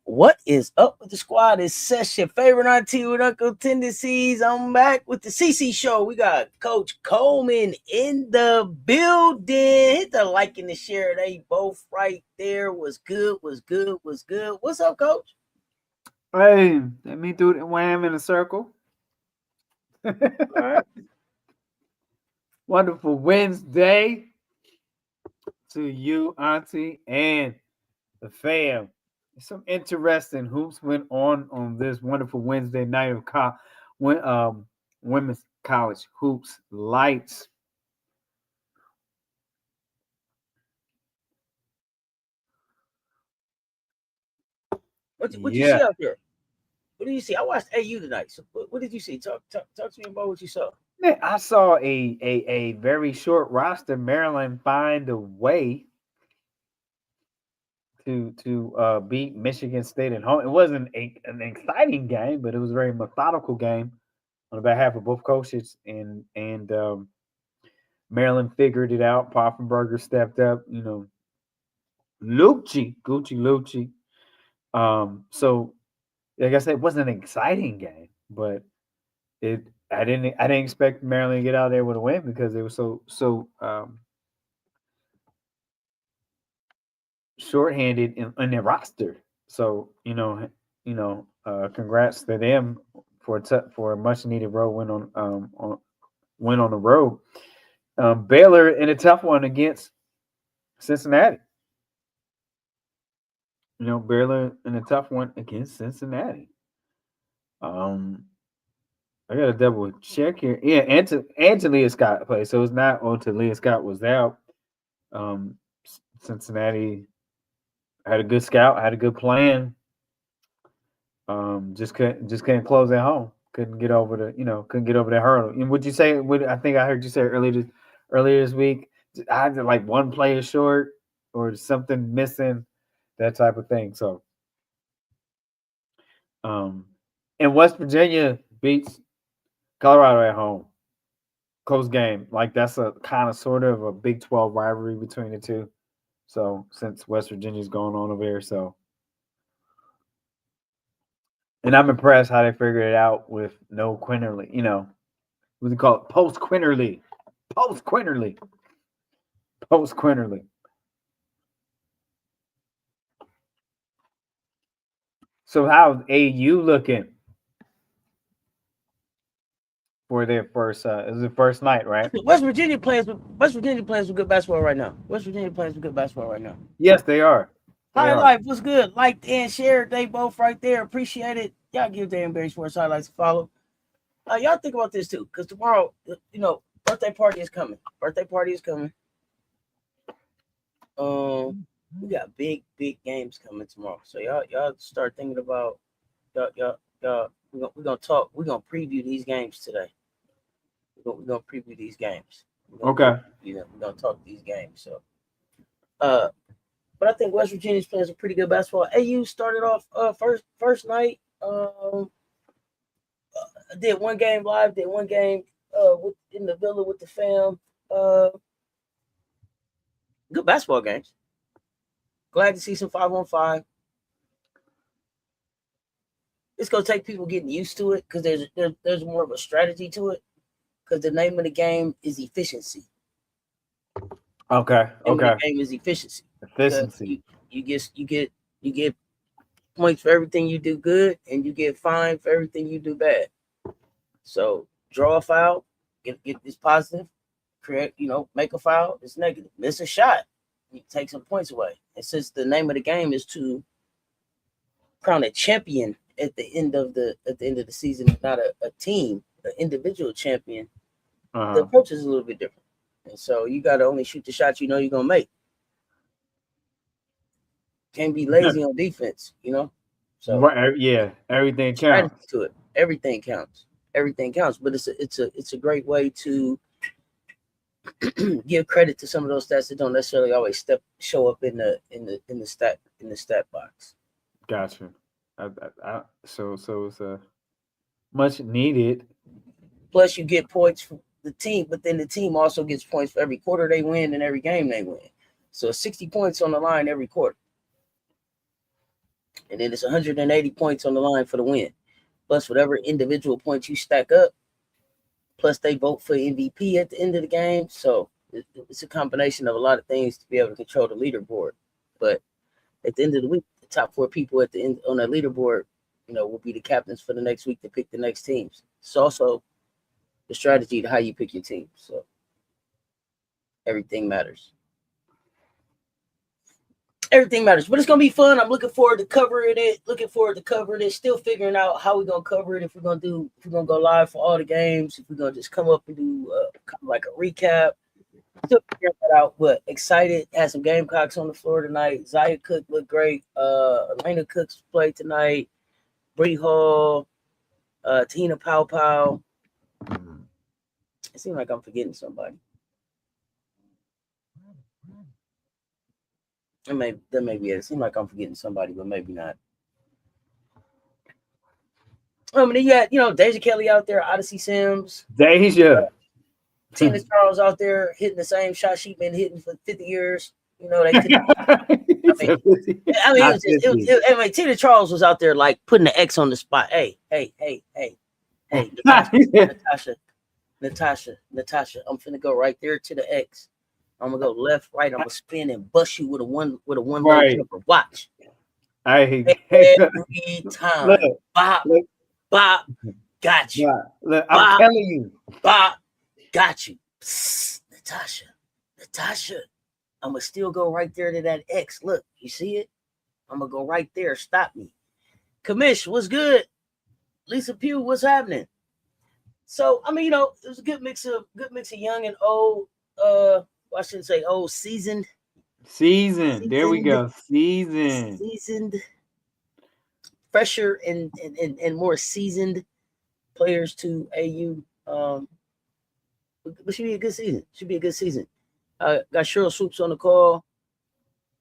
What is up with the squad? It's Session, favorite auntie with Uncle Tendencies. I'm back with the CC show. We got Coach Coleman in the building. Hit the like and the share. They both right there. Was good. What's up, Coach? Hey, let me do the wham in a circle. All right. Wonderful Wednesday to you, Auntie, and the fam. Some interesting hoops went on this wonderful Wednesday night of women's college hoops lights. What you see out there? What did you see? I watched AU tonight. So what did you see? Talk to me about what you saw. Man, I saw a very short roster. Maryland find a way to beat Michigan State at home. It wasn't an exciting game, but it was a very methodical game on behalf of both coaches, and Maryland figured it out. Poffenberger stepped up, Gucci. So like I said, it wasn't an exciting game, but I didn't expect Maryland to get out there with a win because they were so shorthanded in their roster. So congrats to them for a much needed road win on the road. Baylor in a tough one against Cincinnati. Baylor in a tough one against Cincinnati. I got to double check here. Yeah, Antalia Scott played, so it's not Talia Scott was out. Cincinnati had a good scout, had a good plan. Just couldn't close at home. Couldn't get over that hurdle. And would you say? I think I heard you say earlier this week? I had like one player short or something missing, that type of thing. So, and West Virginia beats Colorado at home. Close game. Like that's a kind of sort of a Big 12 rivalry between the two. So since West Virginia's going on over there, and I'm impressed how they figured it out with no Quinterly. What do they call it? Post Quinterly. So how's AU looking for their first? Is the first night, right? West Virginia playing with good basketball right now. Yes, they are. Life was good. Liked and shared. They both right there. Appreciate it. Y'all give Dan Barry Sports Highlights a follow. Y'all think about this too, because tomorrow, birthday party is coming. We got big games coming tomorrow. So y'all start thinking about y'all. We're gonna talk. We're gonna preview these games today. We're gonna preview these games. Okay. We're gonna talk these games. So, but I think West Virginia's playing some pretty good basketball. AU started off first night. Did one game live. Did one game in the villa with the fam. Good basketball games. Glad to see some 5-on-5. It's gonna take people getting used to it because there's more of a strategy to it. Because the name of the game is efficiency. Okay. The name of the game is efficiency. Efficiency. You get You get points for everything you do good, and you get fined for everything you do bad. So draw a foul, get this positive, create, make a foul, it's negative. Miss a shot, you take some points away. And since the name of the game is to crown a champion at the end of the season, not a team, an individual champion, the approach is a little bit different. And so you gotta only shoot the shots you know you're gonna make. Can't be lazy on defense, So Right, yeah, everything counts. to it. Everything counts. Everything counts. But it's a great way to give credit to some of those stats that don't necessarily always show up in the stat box. Gotcha. So it's a much needed. Plus, you get points for the team, but then the team also gets points for every quarter they win and every game they win. So 60 points on the line every quarter, and then it's 180 points on the line for the win. Plus, whatever individual points you stack up, plus they vote for MVP at the end of the game. So it's a combination of a lot of things to be able to control the leaderboard. But at the end of the week, the top 4 people at the end on that leaderboard, will be the captains for the next week to pick the next teams. It's also the strategy to how you pick your team. So everything matters. Everything matters, but it's gonna be fun. I'm looking forward to covering it. Still figuring out how we're gonna cover it. If we're gonna go live for all the games. If we're gonna just come up and do kind of like a recap. Still figuring that out. But excited. Had some Gamecocks on the floor tonight. Zaya Cook looked great. Elena Cooks played tonight. Bree Hall. Tina Pow Pow. It seems like I'm forgetting somebody. That may be it. It seems like I'm forgetting somebody, but maybe not. Then you got, Deja Kelly out there, Odyssey Sims. Deja. Tina Charles out there hitting the same shot she's been hitting for 50 years. They couldn't. Tina Charles was out there like putting the X on the spot. Hey, Natasha, I'm finna go right there to the X. I'm gonna go left, right. I'm gonna spin and bust you with a one right. Jumper. Watch. Every time. Look, Bop, got you. Look, I'm telling you. Bop, got you. Psst, Natasha. I'm gonna still go right there to that X. Look, you see it? I'm gonna go right there. Stop me. Kamish, what's good? Lisa Pugh, what's happening? So it was a good mix of young and old. I shouldn't say old, seasoned. There we go. Seasoned. Fresher and more seasoned players to AU. But should be a good season. Got Cheryl Swoops on the call.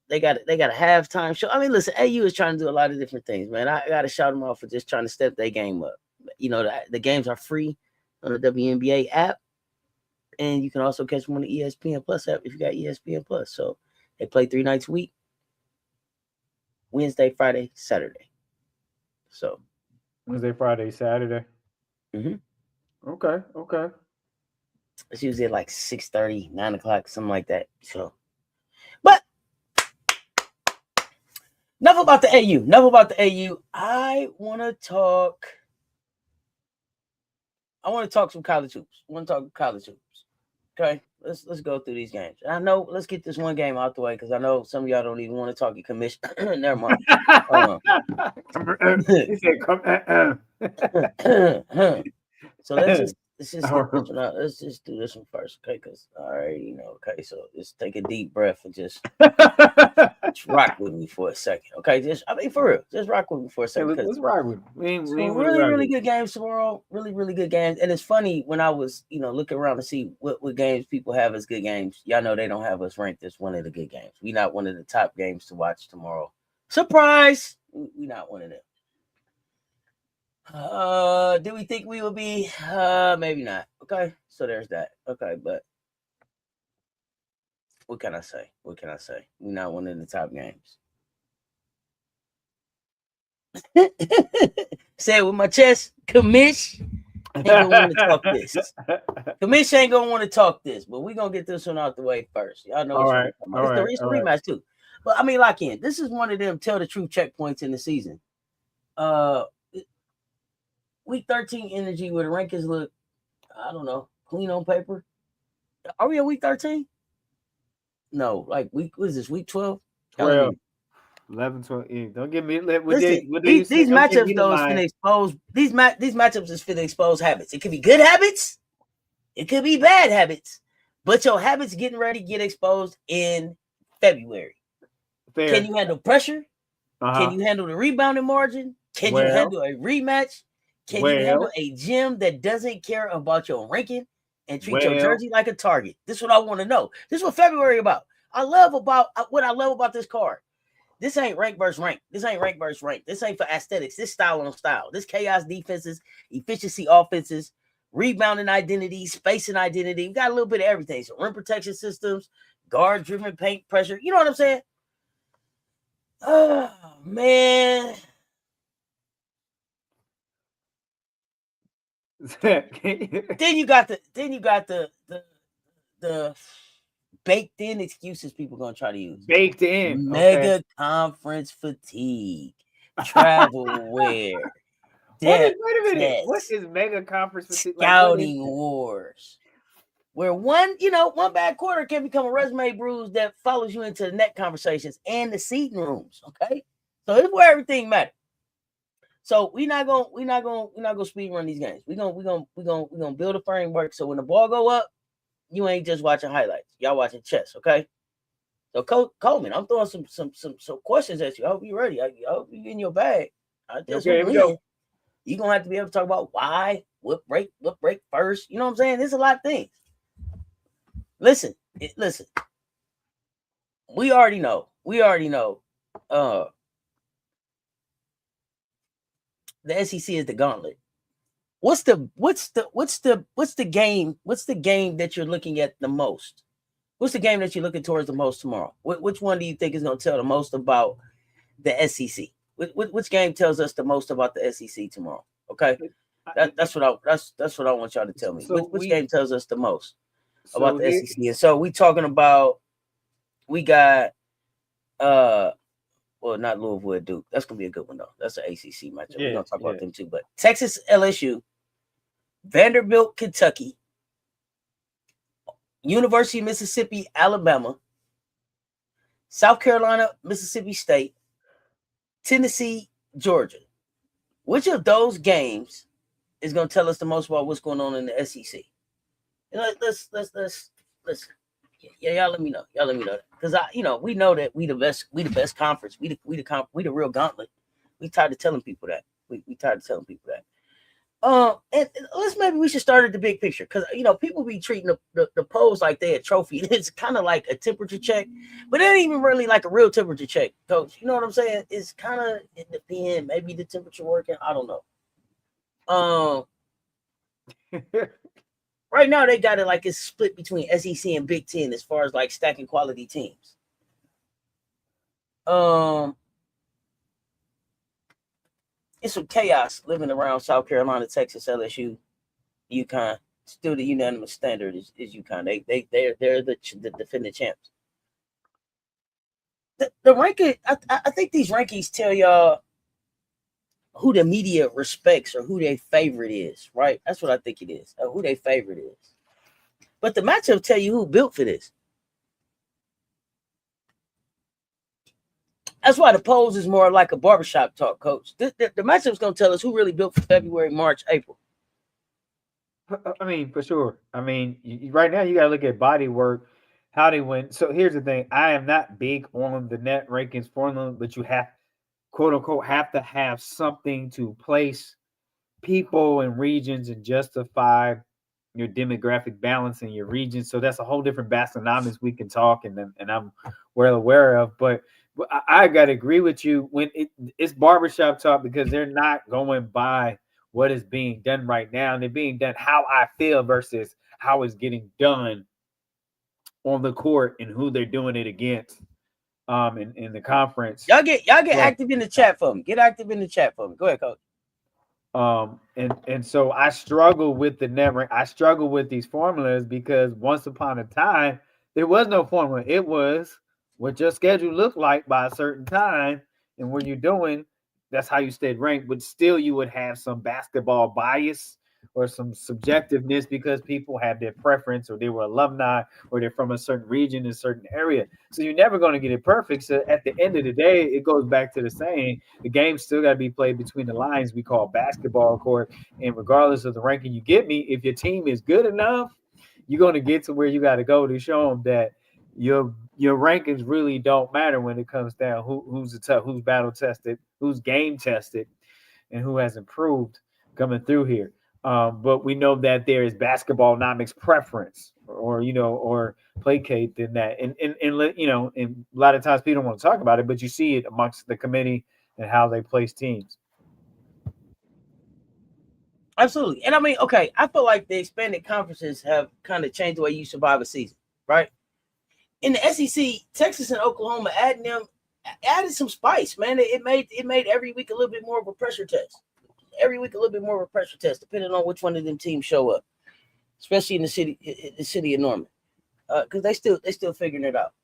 They got a halftime show. Listen, AU is trying to do a lot of different things, man. I got to shout them off for just trying to step their game up. The games are free on the WNBA app. And you can also catch them on the ESPN Plus app if you got ESPN Plus. So they play 3 nights a week. Wednesday, Friday, Saturday. So Wednesday, Friday, Saturday. Mm-hmm. Okay. It's usually at like 6:30, 9 o'clock, something like that. So, but enough about the AU. I want to talk some college hoops. Okay, let's go through these games. I know. Let's get this one game out the way because I know some of y'all don't even want to talk your commission. Never mind. He said, So let's just do this one first, okay? Because I already know. Okay, so just take a deep breath and just rock with me for a second, okay? For real, just rock with me for a second. Let's rock with me. Really good games tomorrow. Really good games. And it's funny when I was, looking around to see what games people have as good games. Y'all know they don't have us ranked as one of the good games. We're not one of the top games to watch tomorrow. Surprise! We're not one of them. Do we think we will be? Maybe not. Okay, so there's that. Okay, but what can I say? We're not one of the top games. Say it with my chest. Kamish ain't gonna want to talk this. Kamish ain't gonna want to talk this, but we're gonna get this one out the way first. Y'all know all right. It's the rematch too. But I mean, lock in. This is one of them tell the truth checkpoints in the season. Uh, week 13 energy where the rankings look, I don't know, clean on paper. Are we at week 13? No, like week, what is this, week 12? 12, 11, 12. Don't give me Listen, what do you say? these Don't give me matchups the though is finna line. expose these matchups is finna expose habits. It could be good habits, it could be bad habits, but your habits getting ready to get exposed in February. Can Fair. you handle pressure? Can Uh-huh. you handle the rebounding margin? Can you Well, handle a rematch? Can you handle well, a gym that doesn't care about your ranking and treat your well. jersey like a target? This is what I want to know. This is what February about. What I love about this card. This ain't rank versus rank. This ain't rank versus rank. This ain't for aesthetics. This style on style. This chaos defenses, efficiency offenses, rebounding identity, spacing identity. We got a little bit of everything. So rim protection systems, guard driven paint pressure. You know what I'm saying? Oh man. Then you got the baked in excuses people gonna try to use. Baked in. Okay. Mega conference fatigue, travel wear, What is depth wait a minute? What tests, is mega conference fatigue? Like what is scouting that? wars. Where one bad quarter can become a resume bruise that follows you into the net conversations and the seating rooms. Okay. So it's where everything matters. So we're not gonna speed run these games. We're gonna build a framework so when the ball go up, you ain't just watching highlights. Y'all watching chess, okay? So Coleman, I'm throwing some questions at you. I hope you're ready. I hope you in your bag. I just Okay, here we win. go. You're gonna have to be able to talk about why, what break first. You know what I'm saying? There's a lot of things. Listen. We already know. Uh the SEC is the gauntlet. What's the game that you're looking at the most? What's the game that you're looking towards the most tomorrow? Which one do you think is going to tell the most about the SEC? Which game tells us the most about the SEC tomorrow? Okay, that's what I want y'all to tell me. So Which game tells us the most about so the here SEC? And so we talking about we got well, not Louisville at Duke. That's gonna be a good one though. That's an ACC matchup. We're yeah, gonna talk yeah. about them too. But Texas LSU, Vanderbilt Kentucky, University of Mississippi Alabama, South Carolina Mississippi State, Tennessee Georgia. Which of those games is going to tell us the most about what's going on in the SEC? Let's yeah, y'all let me know. Y'all let me know because we know that we the best conference. We the real gauntlet. We tired of telling people that. We tired of telling people that. And maybe we should start at the big picture because people be treating the polls like they a trophy. It's kind of like a temperature check, but it ain't even really like a real temperature check, Coach. You know what I'm saying? It's kind of it depends. Maybe the temperature working. I don't know. Right now they got it like it's split between SEC and Big Ten as far as like stacking quality teams. It's some chaos living around South Carolina, Texas, LSU, UConn. Still, the unanimous standard is UConn. They're the defending champs. The ranking, I think these rankings tell y'all who the media respects or who their favorite is, right? That's what I think it is. Who their favorite is. But the matchup tell you who built for this. That's why the polls is more like a barbershop talk, Coach. The matchup's gonna tell us who really built for February, March, April. I mean, for sure. I mean, right now you got to look at body work, how they went. So here's the thing: I am not big on the net rankings formula, but you have, quote unquote, have to have something to place people and regions and justify your demographic balance in your region. So that's a whole different bassonomics we can talk, and I'm well aware of. But I got to agree with you when it's barbershop talk because they're not going by what is being done right now, and they're being done how I feel versus how it's getting done on the court and who they're doing it against. In the conference. Y'all get active in the chat for me. Get active in the chat for me. Go ahead, Coach. And so I struggle with the net. I struggle with these formulas because once upon a time there was no formula. It was what your schedule looked like by a certain time and what you're doing, that's how you stayed ranked. But still, you would have some basketball bias or some subjectiveness because people have their preference or they were alumni or they're from a certain region, a certain area. So you're never going to get it perfect. So at the end of the day, it goes back to the saying the game still got to be played between the lines we call basketball court. And regardless of the ranking you get me, if your team is good enough, you're going to get to where you got to go to show them that your rankings really don't matter when it comes down who's the tough, who's battle tested, who's game tested, and who has improved coming through here. But we know that there is basketball nomics preference, or or placate than that, and a lot of times people don't want to talk about it, but you see it amongst the committee and how they place teams. Absolutely. And I mean, okay, I feel like the expanded conferences have kind of changed the way you survive a season, right? In the SEC, Texas and Oklahoma adding them added some spice, man. It made every week a little bit more of a pressure test. Every week a little bit more of a pressure test, depending on which one of them teams show up, especially in the city of Norman, because they still figuring it out.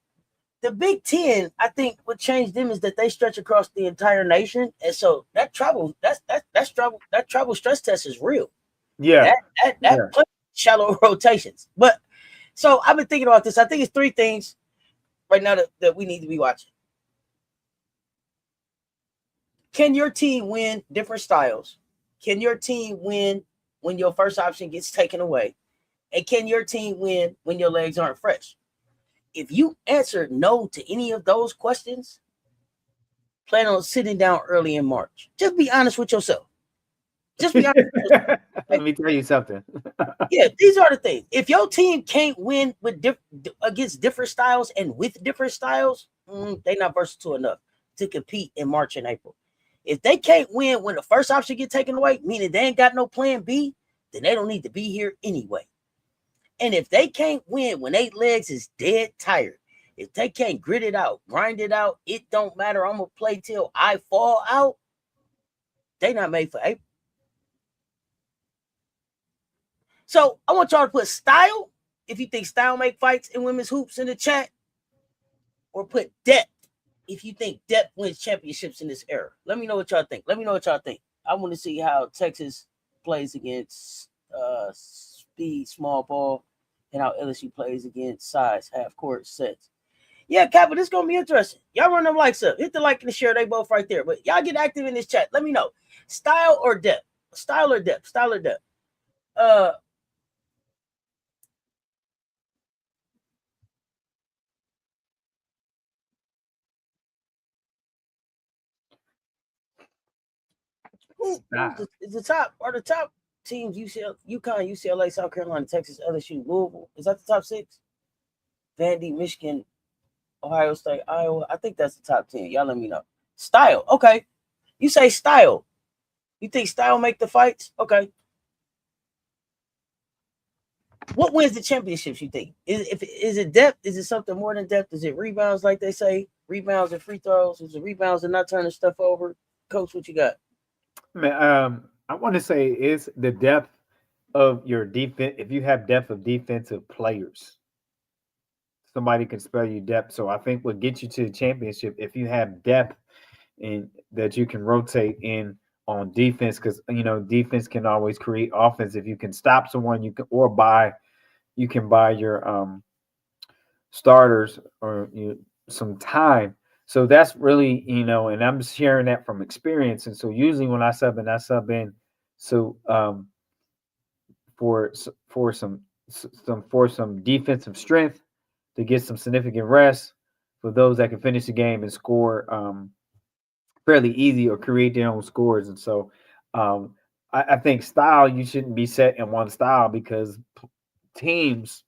The Big Ten, I think, what changed them is that they stretch across the entire nation, and so that travel stress test is real. Yeah, That yeah. shallow rotations. But so I've been thinking about this. I think it's three things right now that we need to be watching. Can your team win different styles? Can your team win when your first option gets taken away? And can your team win when your legs aren't fresh? If you answer no to any of those questions, plan on sitting down early in March. Just be honest with yourself. Just be honest with yourself. Let me tell you something. Yeah, these are the things. If your team can't win against different styles and with different styles, they're not versatile enough to compete in March and April. If they can't win when the first option get taken away, meaning they ain't got no plan B, then they don't need to be here anyway. And if they can't win when eight legs is dead tired, if they can't grit it out, grind it out, it don't matter. I'm gonna play till I fall out. They not made for April. So I want y'all to put style, if you think style make fights in women's hoops, in the chat, or put depth if you think depth wins championships in this era. Let me know what y'all think. I want to see how Texas plays against speed, small ball, and how LSU plays against size, half court sets. Yeah, Kappa, this is gonna be interesting. Y'all run them likes up. Hit the like and the share. They both right there. But y'all get active in this chat. Let me know. Style or depth? Style or depth? Style or depth? Uh Stop. is the top? Are the top teams UConn, UCLA, South Carolina, Texas, LSU, Louisville? Is that the top six? Vandy, Michigan, Ohio State, Iowa. I think that's the top 10. Y'all let me know. Style. Okay. You say style. You think style make the fights? Okay. What wins the championships, you think? Is it depth? Is it something more than depth? Is it rebounds, like they say? Rebounds and free throws? Is it rebounds and not turning stuff over? Coach, what you got? Man, I want to say is the depth of your defense. If you have depth of defensive players, somebody can spell you depth. So I think what gets you to the championship if you have depth and that you can rotate in on defense, because defense can always create offense. If you can stop someone, you can buy your starters or some time. So that's really, and I'm sharing that from experience. And so usually when I sub in so for some defensive strength to get some significant rest for those that can finish the game and score fairly easy or create their own scores. And so um, I think style, you shouldn't be set in one style because teams,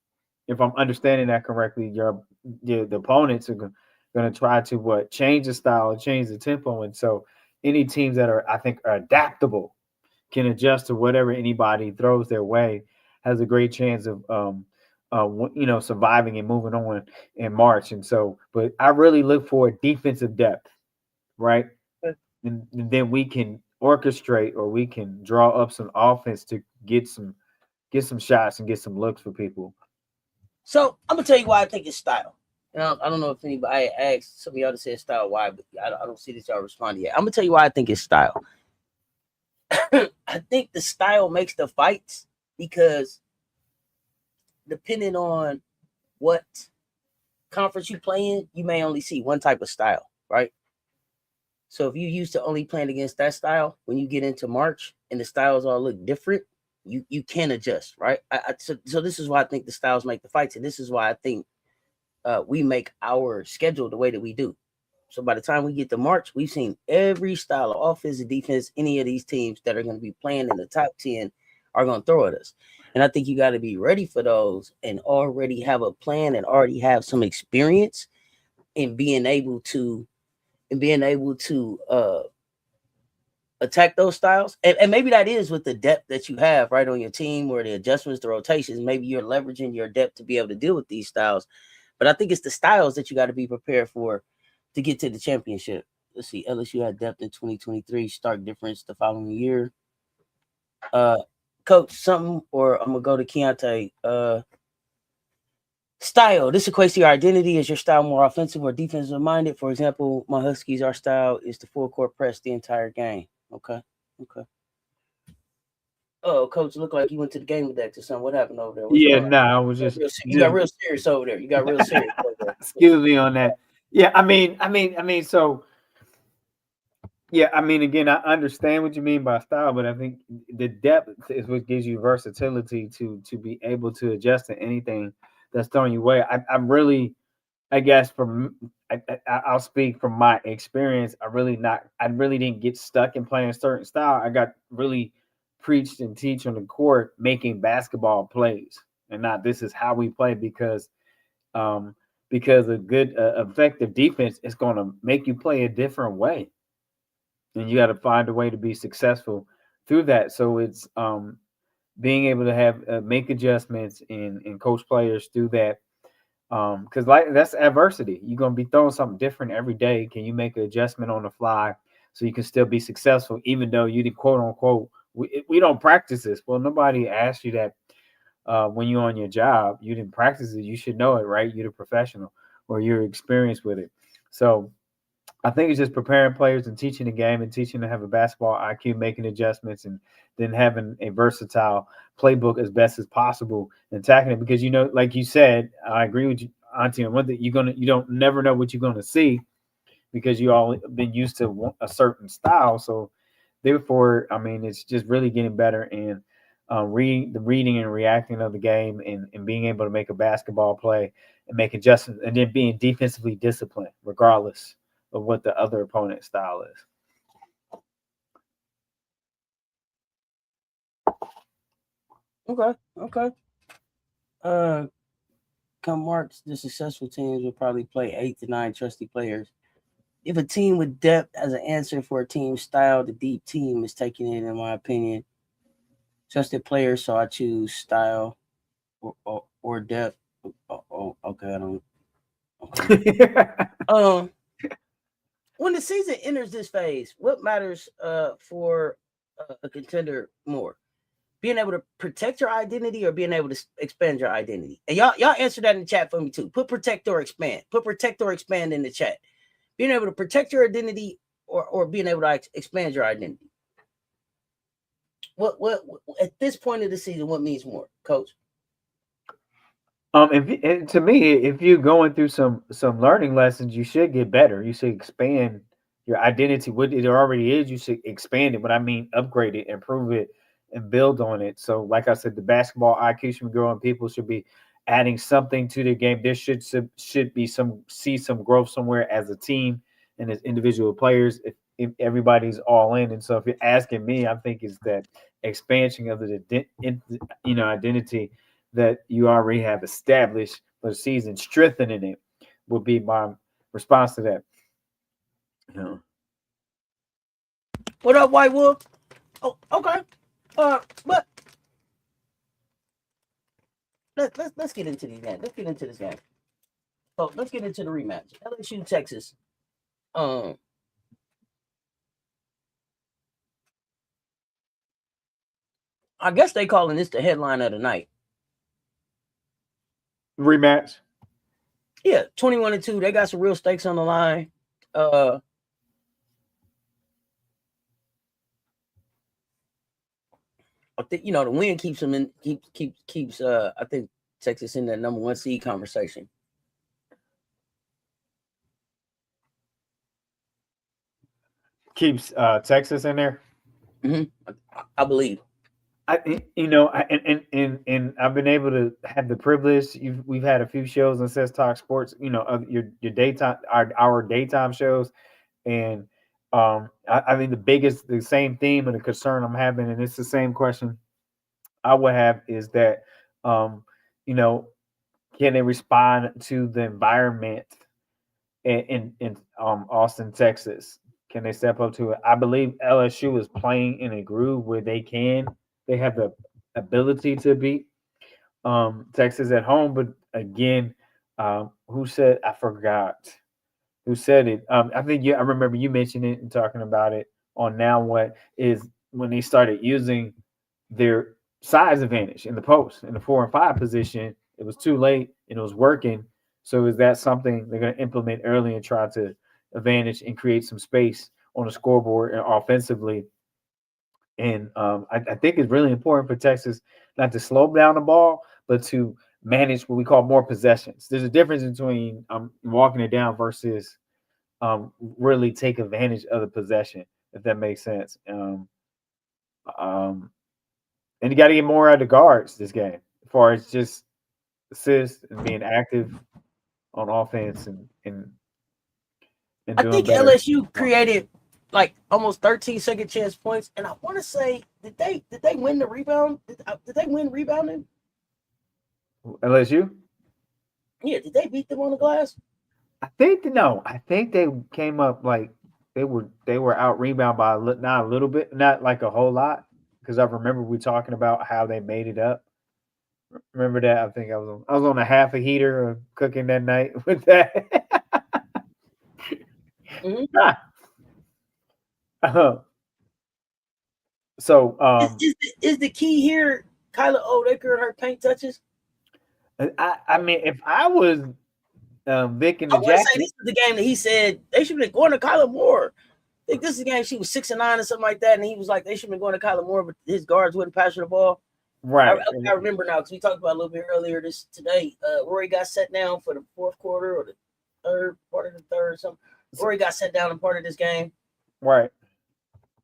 if I'm understanding that correctly, the opponents are going to try to change the style and change the tempo. And so any teams that I think are adaptable, can adjust to whatever anybody throws their way, has a great chance of surviving and moving on in March. And so, but I really look for defensive depth, right? And then we can orchestrate or we can draw up some offense to get some shots and get some looks for people. So I'm gonna tell you why I think it's style. And I don't know if anybody asked some of y'all to say style why, but I don't see that y'all responded yet. I'm gonna tell you why I think it's style. I think the style makes the fights because depending on what conference you play in, you may only see one type of style, right? So if you used to only playing against that style, when you get into March and the styles all look different, you can adjust, right? So this is why I think the styles make the fights, and this is why I think we make our schedule the way that we do. So by the time we get to March, we've seen every style of offense and defense any of these teams that are going to be playing in the top 10 are going to throw at us. And I think you got to be ready for those and already have a plan and already have some experience in being able to attack those styles. And maybe that is with the depth that you have right on your team or the adjustments, the rotations. Maybe you're leveraging your depth to be able to deal with these styles. But I think it's the styles that you got to be prepared for to get to the championship. Let's see, LSU had depth in 2023, stark difference the following year. Coach, something, or I'm gonna go to Keontae. Style. This equates to your identity. Is your style more offensive or defensive minded? For example, my Huskies, our style is the full court press the entire game. Okay. Okay. Oh, coach, look like you went to the game with that or something. What happened over there? What's Yeah, wrong? no, I was just You got just real serious over there. You got real serious over there. excuse me on that. Yeah, so yeah, again, I understand what you mean by style, but I think the depth is what gives you versatility to be able to adjust to anything that's thrown your way. I'm really, I guess, I'll speak from my experience. I really didn't get stuck in playing a certain style. I got really preached and teach on the court making basketball plays, and not this is how we play um, because a good effective defense is going to make you play a different way, and you got to find a way to be successful through that. So it's being able to have make adjustments and coach players through that because like that's adversity. You're gonna be throwing something different every day. Can you make an adjustment on the fly so you can still be successful, even though you did quote unquote we don't practice this? Well, nobody asked you that when you're on your job. You didn't practice it. You should know it, right? You're the professional or you're experienced with it. So I think it's just preparing players and teaching the game and teaching them to have a basketball IQ, making adjustments, and then having a versatile playbook as best as possible and attacking it. Because like you said, I agree with you, Auntie. On one thing, you don't never know what you're gonna see because you all been used to a certain style. So therefore, it's just really getting better and the reading and reacting of the game and being able to make a basketball play and make adjustments and then being defensively disciplined regardless of what the other opponent's style is. Okay. Okay. Uh, come March, the successful teams will probably play 8 to 9 trusty players. If a team with depth has an answer for a team style, the deep team is taking it, in my opinion. Trusted players, so I choose style or depth. Okay, I don't. Okay. Um, when the season enters this phase, what matters for a contender more? Being able to protect your identity or being able to expand your identity? And y'all answer that in the chat for me too. Put protect or expand. Put protect or expand in the chat. Being able to protect your identity or being able to expand your identity. What at this point of the season, what means more, coach? To me, if you're going through some learning lessons, you should get better. You should expand your identity. What it already is, you should expand it. But I mean, upgrade it, improve it, and build on it. So, like I said, the basketball IQ should be growing. People should be adding something to the game. There should be some growth somewhere as a team and as individual players. If everybody's all in, and so if you're asking me, I think it's that expansion of the identity that you already have established for the season, strengthening it would be my response to that. Yeah. What up, White Wolf? Oh, okay. But let's get into these games. Let's get into this game. So let's get into the rematch. LSU Texas. Um, I guess they calling this the headline of the night. Rematch. Yeah, 21-2. They got some real stakes on the line. I think the win keeps them in keeps I think Texas in that number 1 seed conversation. Keeps Texas in there. I believe. And I've been able to have the privilege. We've had a few shows on Says Talk Sports. Of your daytime, our daytime shows, and I think the same theme and the concern I'm having, and it's the same question I would have, is that um, you know, can they respond to the environment in Austin, Texas? Can they step up to it? I believe LSU is playing in a groove where they have the ability to beat Texas at home. But again, who said, I forgot who said it. I think I remember you mentioning it and talking about it on Now What, is when they started using their size advantage in the post in the 4 and 5 position. It was too late and it was working. So is that something they're going to implement early and try to advantage and create some space on the scoreboard and offensively? And I think it's really important for Texas not to slow down the ball, but to manage what we call more possessions. There's a difference between walking it down versus really take advantage of the possession, if that makes sense. Um, and you got to get more out of the guards this game, as far as just assists and being active on offense and I doing think better. LSU created like almost 13 second chance points, and I want to say, did they win the rebound? Did they win rebounding? LSU, Yeah, did they beat them on the glass? I think they came up like they were out rebound by not a little bit, not like a whole lot, because I remember we talking about how they made it up. Remember that? I think I was on a half a heater cooking that night with that. Mm-hmm. So Is the key here Kyla Odecker and her paint touches? I mean, if I was Vic in I the want to say jacket, this is the game that he said they should have been going to Kyla Moore. I think this is the game she was 6-9 or something like that, and he was like they should have been going to Kyla Moore, but his guards wouldn't pass her the ball. I, right? I remember now because we talked about it a little bit earlier today. Rory got set down for the fourth quarter or the third part of the third or something. Rory got set down in part of this game. Right.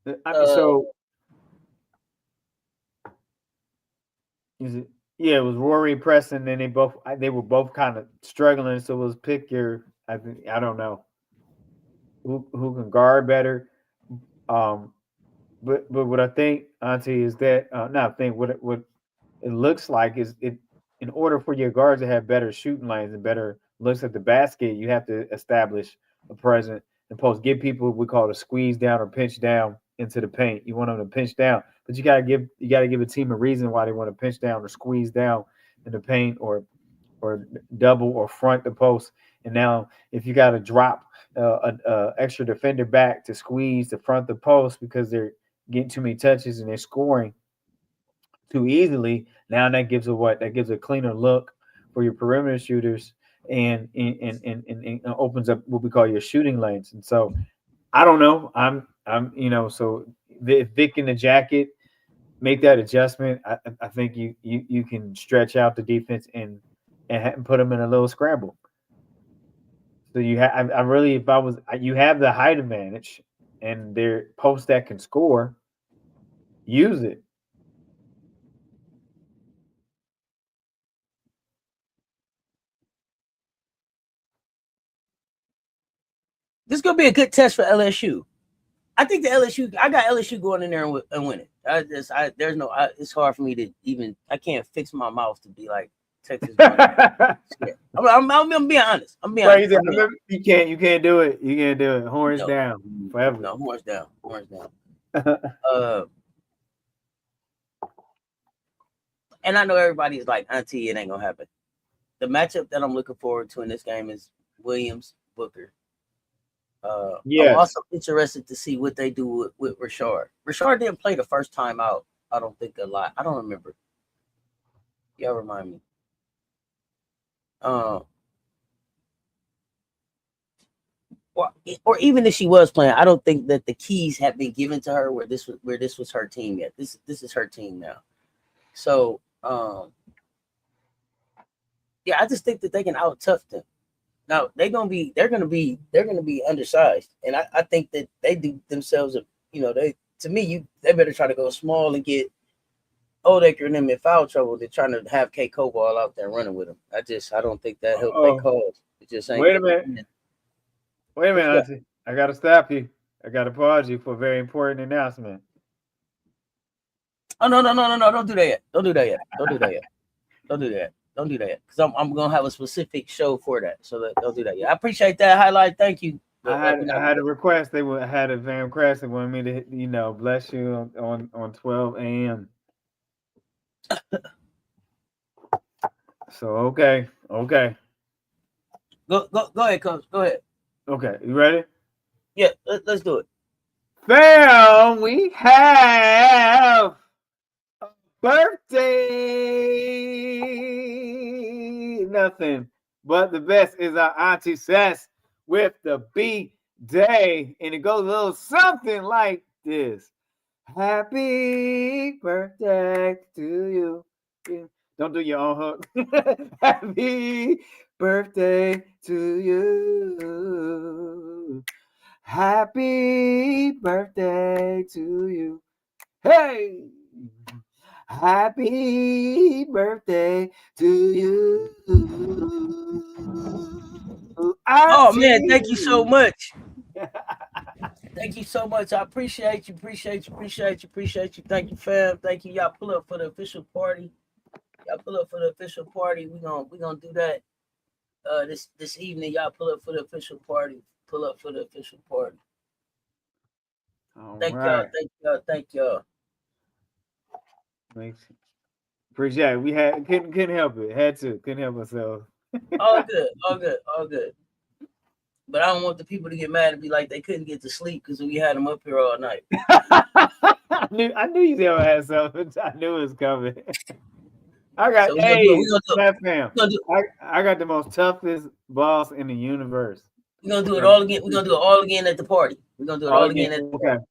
I mean, Uh, so is it? Yeah, it was Rory Preston, and they were both kind of struggling. So it was pick your. I don't know who can guard better. Um, but what I think, Auntie, is that not I think what it looks like is it in order for your guards to have better shooting lanes and better looks at the basket, you have to establish a present and post, give people what we call a squeeze down or pinch down into the paint. You want them to pinch down, but you gotta give a team a reason why they want to pinch down or squeeze down in the paint or double or front the post. And now if you got to drop a extra defender back to squeeze the front the post because they're getting too many touches and they're scoring too easily. Now that gives a what? That gives a cleaner look for your perimeter shooters and opens up what we call your shooting lanes. And so I don't know. So if Vic in the jacket make that adjustment, I think you can stretch out the defense and put them in a little scramble. So you have I really if I was you have the height advantage and their post that can score, use it. this is gonna be a good test for LSU. I think I got LSU going in there and win it. There's no, it's hard for me to even, I can't fix my mouth to be like Texas going. Yeah. I'm being honest. I'm being honest. Crazy. You can't do it. You can't do it. Horns No, down forever. no, horns down, horns down. Uh, and I know everybody's like, Auntie, it ain't gonna happen. The matchup that I'm looking forward to in this game is Williams Booker. I'm Yes. also interested to see what they do with Rashard. Rashard didn't play the first time out. I don't think a lot. I don't remember. Y'all remind me. Uh, or even if she was playing, I don't think that the keys have been given to her where this was her team yet. This is her team now. So yeah, I just think that they can out tough them. Now they're gonna be undersized, and I think that they do themselves a they to me they better try to go small and get Odaker and them in foul trouble than trying to have K Cobalt out there running with them. I don't think that helped their Oh, cause. It just ain't. wait a minute. Wait a What minute, you got? Auntie. I got to stop you. I got to pause you for a very important announcement. Oh no! Don't do that yet. Don't do that yet. Don't do that yet. Don't do that. Don't do that because I'm gonna have a specific show for that. So don't do that yet. I appreciate that highlight. Thank you. But we're I not had gonna a request. I had a fan request. They wanted me to, bless you on 12 a.m. So okay. go ahead, coach. Go ahead. Okay, you ready? Yeah, let's do it. Fam, we have a birthday. Nothing but the best is our Auntie Sess with the B day. And it goes a little something like this. Happy birthday to you. Don't do your own hook. Happy birthday to you. Happy birthday to you. Hey! Happy birthday to you. Oh man, thank you so Auntie. much. Thank you so much. I appreciate you. Thank you, fam. Thank you. Y'all pull up for the official party. Y'all pull up for the official party. We gonna do that this evening. Y'all pull up for the official party. Pull up for the official party. All Thank y'all. right. Thank y'all. Makes appreciate it. We couldn't help it. Had to. Couldn't help ourselves. All good. All good. All good. But I don't want the people to get mad and be like they couldn't get to sleep because we had them up here all night. I knew you never had something. I knew it was coming. I got So we're gonna do it. Snap fam. We're gonna do I got the most toughest boss in the universe. we're gonna do it all again. We're gonna do it all again at the party. We're gonna do it All all again. again at the Okay. party.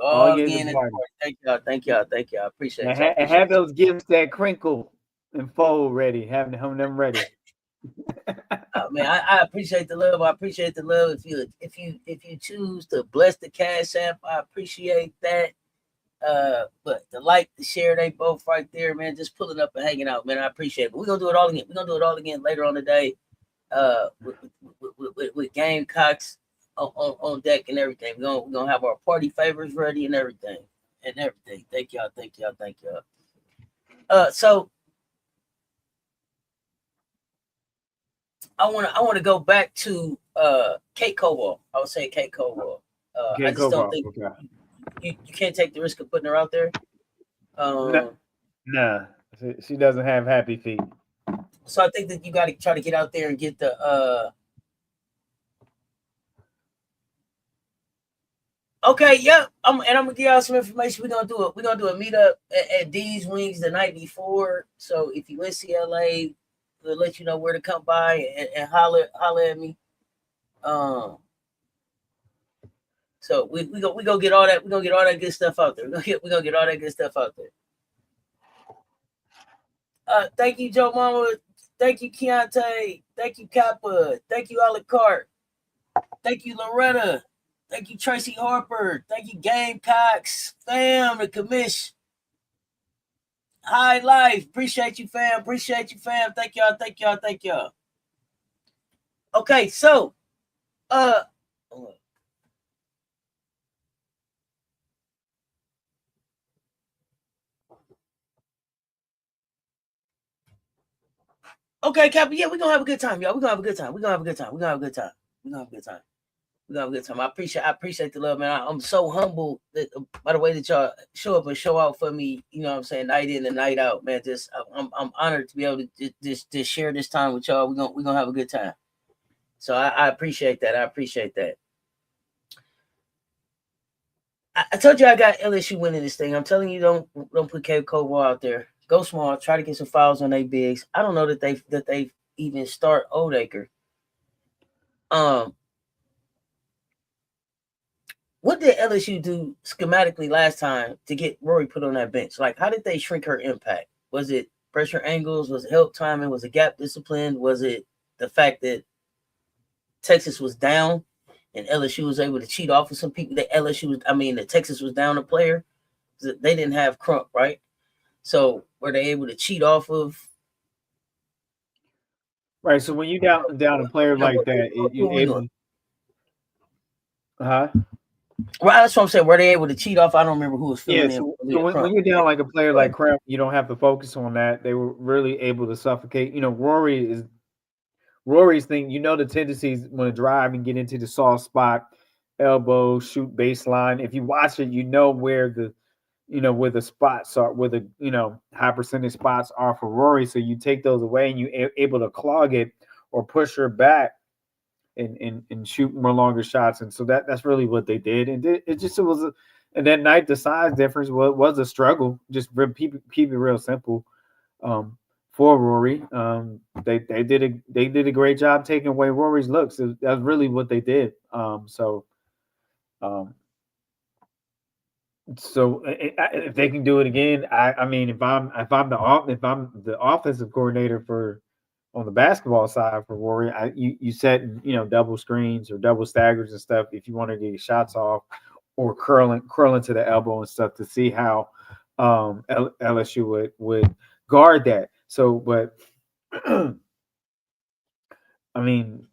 All All again at again the at the party. party. Thank y'all. Thank y'all. Thank y'all. I appreciate y'all. And have those gifts that crinkle and fold ready. Have them ready. Man, I appreciate the love. I appreciate the love. If you choose to bless the Cash App, I appreciate that. But the like, the share, they both right there, man. Just pulling up and hanging out, man. I appreciate it. But we're gonna do it all again. We're gonna do it all again later on today. With Gamecocks on deck and everything. We're gonna have our party favors ready and everything. Thank y'all. So I wanna go back to Kate Cobalt. I would say Kate Cobalt. I just don't think you can't take the risk of putting her out there. Nah, she doesn't have happy feet. So I think that you got to try to get out there and get the. Okay, yep. I'm gonna give y'all some information. We're gonna do it. We're gonna do a meetup at D's Wings the night before. So if you in CLA, we'll let you know where to come by and holler at me. So we go get all that. We gonna get all that good stuff out there. We gonna get all that good stuff out there. Thank you, Joe Mama. Thank you, Keontae. Thank you, Kappa. Thank you, Alicart. Thank you, Loretta. Thank you, Tracy Harper. Thank you, Gamecocks. Fam, the commish. High life. Appreciate you, fam. Thank y'all. Okay, so okay, Kappa. Yeah, we're gonna have a good time, y'all. We're gonna have a good time. I appreciate the love, man. I'm so humble that by the way that y'all show up and show out for me. You know what I'm saying, night in and night out, man. I'm honored to be able to just share this time with y'all. We're gonna have a good time. So I appreciate that. I told you I got LSU winning this thing. I'm telling you, don't put Cape Coval out there. Go small. Try to get some fouls on their bigs. I don't know that they even start Odaker. what did LSU do schematically last time to get Rory put on that bench? Like, how did they shrink her impact? Was it pressure angles? Was it help timing? Was it gap discipline? Was it the fact that Texas was down and LSU was able to cheat off of some people? That LSU was, I mean, that Texas was down a player. They didn't have Crump, right? So were they able to cheat off of? Right. So when you down a player You know, like that, what you're we doing? able. Huh? Well, that's what I'm saying. Were they able to cheat off? I don't remember who was Yeah. filling in So for when Crump. you're down like a player Go like ahead. Crump, you don't have to focus on that. They were really able to suffocate. Rory's thing. You know the tendencies when to drive and get into the soft spot, elbow, shoot baseline. If you watch it, you know where the spots are, where the high percentage spots are for Rory. So you take those away and you able to clog it or push her back and shoot more longer shots. And so that's really what they did. And it was and that night the size difference was a struggle. Just keep it real simple. Um, for Rory, they did a great job taking away Rory's looks. That's really what they did. Um, if they can do it again, I mean, if I'm the offensive coordinator for on the basketball side for Rory, you set double screens or double staggers and stuff if you want to get your shots off or curling to the elbow and stuff to see how LSU would guard that. So, but I mean,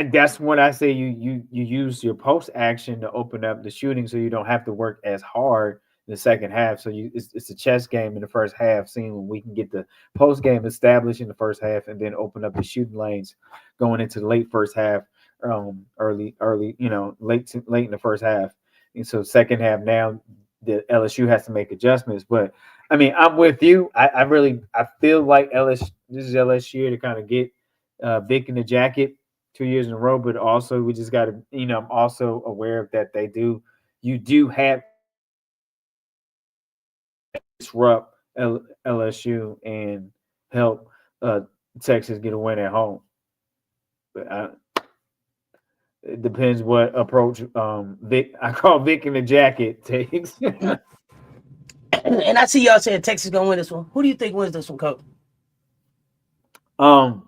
that's when I say you use your post action to open up the shooting, so you don't have to work as hard in the second half. So it's a chess game in the first half, seeing when we can get the post game established in the first half, and then open up the shooting lanes going into the late first half, early, late in the first half, and so second half now the LSU has to make adjustments. But I mean, I'm with you. I feel like this is LSU to kind of get Vic in the jacket 2 years in a row, but also we just got to, I'm also aware of that you do have disrupt LSU and help uh, Texas get a win at home. But it depends what approach Vic, I call Vic in the jacket takes. And I see y'all saying Texas gonna win this one. Who do you think wins this one, Coach? um,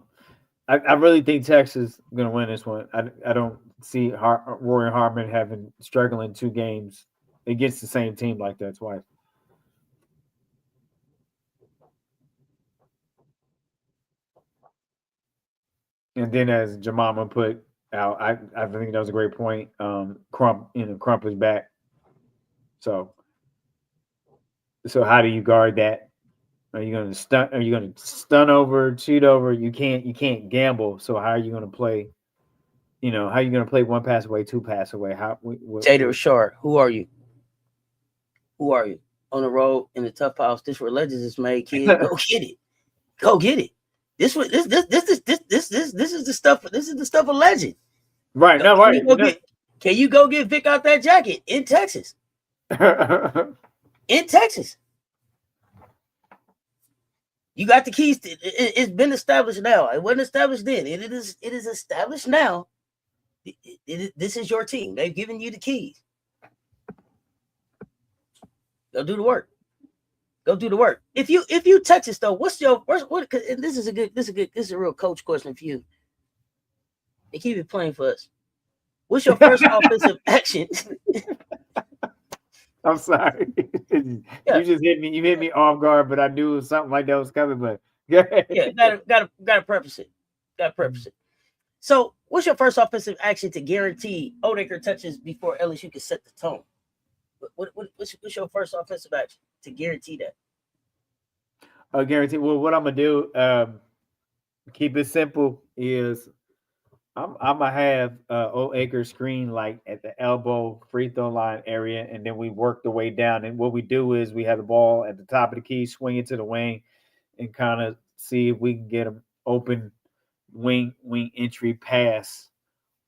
I really think Texas is going to win this one. I don't see Rory Harmon having struggling 2 games against the same team like that twice. And then as Jemima put out, I think that was a great point. Crump is back. So how do you guard that? Are you going to stun? Are you going to stun over, cheat over? You can't gamble. So how are you going to play? How are you going to play one pass away, two pass away? Jada Rashard, who are you? Who are you? On the road in the tough house. This where legends is made, kid. Go get it. Go get it. This is the stuff. This is the stuff of legend. Right? No, right? No. Can you go get Vic out that jacket in Texas? In Texas, you got the keys. It's been established now. It wasn't established then. It is established now. This is your team. They've given you the keys. Go do the work. Go do the work. If you Texas though, what's your what? And this is a real coach question for you. And keep it plain for us. What's your first offensive action? I'm sorry. Yeah. You just hit me. You hit me off guard, but I knew something like that was coming. But yeah, gotta preface it. Gotta preface it. So, what's your first offensive action to guarantee Odeker touches before LSU can set the tone? What's your first offensive action to guarantee that? I guarantee. Well, what I'm gonna do, keep it simple, is I'm gonna have Odeker screen like at the elbow free throw line area, and then we work the way down. And what we do is we have the ball at the top of the key, swing it to the wing, and kind of see if we can get them open wing entry pass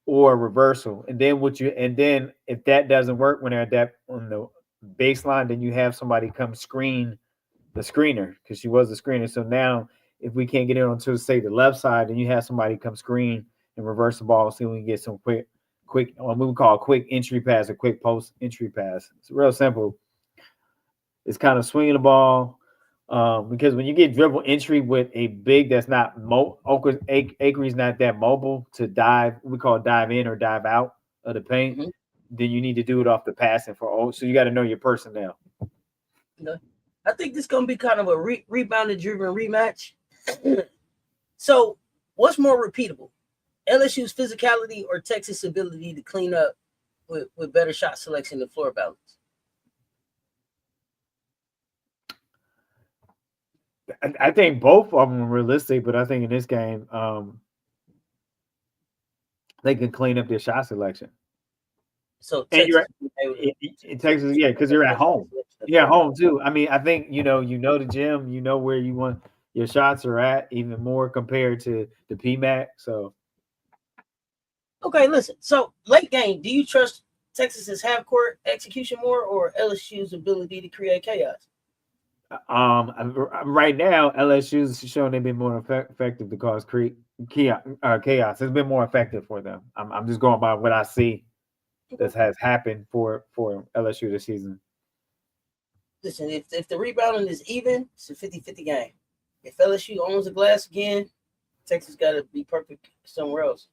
or reversal. And then if that doesn't work when they're at that on the baseline, then you have somebody come screen the screener because she was the screener. So now if we can't get it onto say the left side, then you have somebody come screen and reverse the ball so we can get some quick, what we would call a quick entry pass, a quick post entry pass. It's real simple. It's kind of swinging the ball. Because when you get dribble entry with a big that's not Acree's not that mobile to dive, we call it dive in or dive out of the paint, Mm-hmm. then you need to do it off the passing so you got to know your personnel. I think this is going to be kind of a rebounded driven rematch. So, what's more repeatable? LSU's physicality or Texas' ability to clean up with better shot selection and floor balance? I think both of them are realistic, but I think in this game, they can clean up their shot selection. So And Texas, in Texas, yeah, because you're at home. You're at home too. I mean, I think you know the gym, you know where you want your shots are at, even more compared to the PMAC. So, okay, listen. So late game, do you trust Texas's half court execution more or LSU's ability to create chaos? right now LSU's showing they've been more effective to cause chaos. It's been more effective for them. I'm just going by what I see that has happened for LSU this season. Listen, if the rebounding is even, it's a 50-50 game. If LSU owns the glass again, Texas got to be perfect somewhere else.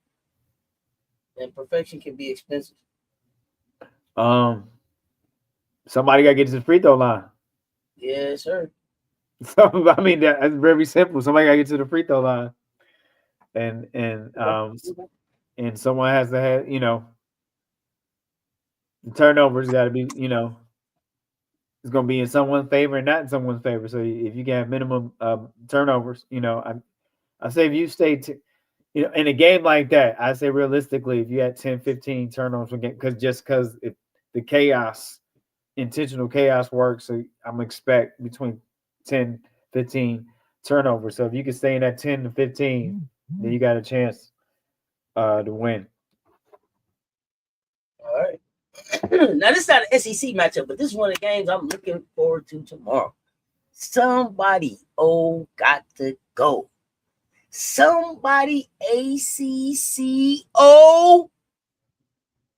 And perfection can be expensive. Somebody got to get to the free throw line. Yes, sir. So I mean that's very simple. Somebody got to get to the free throw line, and someone has to have the turnovers got to be it's going to be in someone's favor and not in someone's favor. So if you can have minimum turnovers, I say if you stay in a game like that, I say realistically, if you had 10, 15 turnovers a game, because if the intentional chaos works, so I'm expect between 10, 15 turnovers. So if you can stay in that 10 to 15, then you got a chance to win. All right. Now, this is not an SEC matchup, but this is one of the games I'm looking forward to tomorrow. Somebody got to go. Somebody ACCO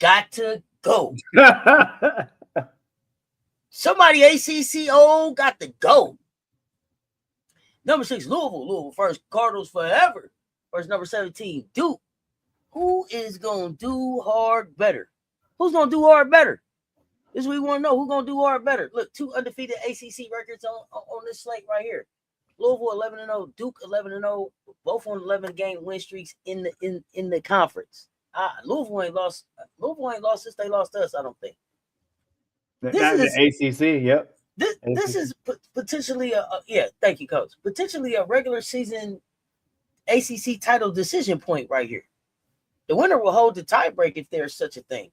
got to go. Somebody ACCO got to go. Number 6, Louisville first. Cardinals forever. Versus number 17, Duke. Who is going to do hard better? Who's going to do hard better? This is what we want to know. Who's going to do hard better? Look, 2 undefeated ACC records on this slate right here. Louisville 11-0, Duke 11-0, both on 11-game win streaks in the conference. Louisville ain't lost since they lost us, I don't think. This is the ACC, yep. This is potentially thank you, Coach. Potentially a regular season ACC title decision point right here. The winner will hold the tiebreak if there's such a thing.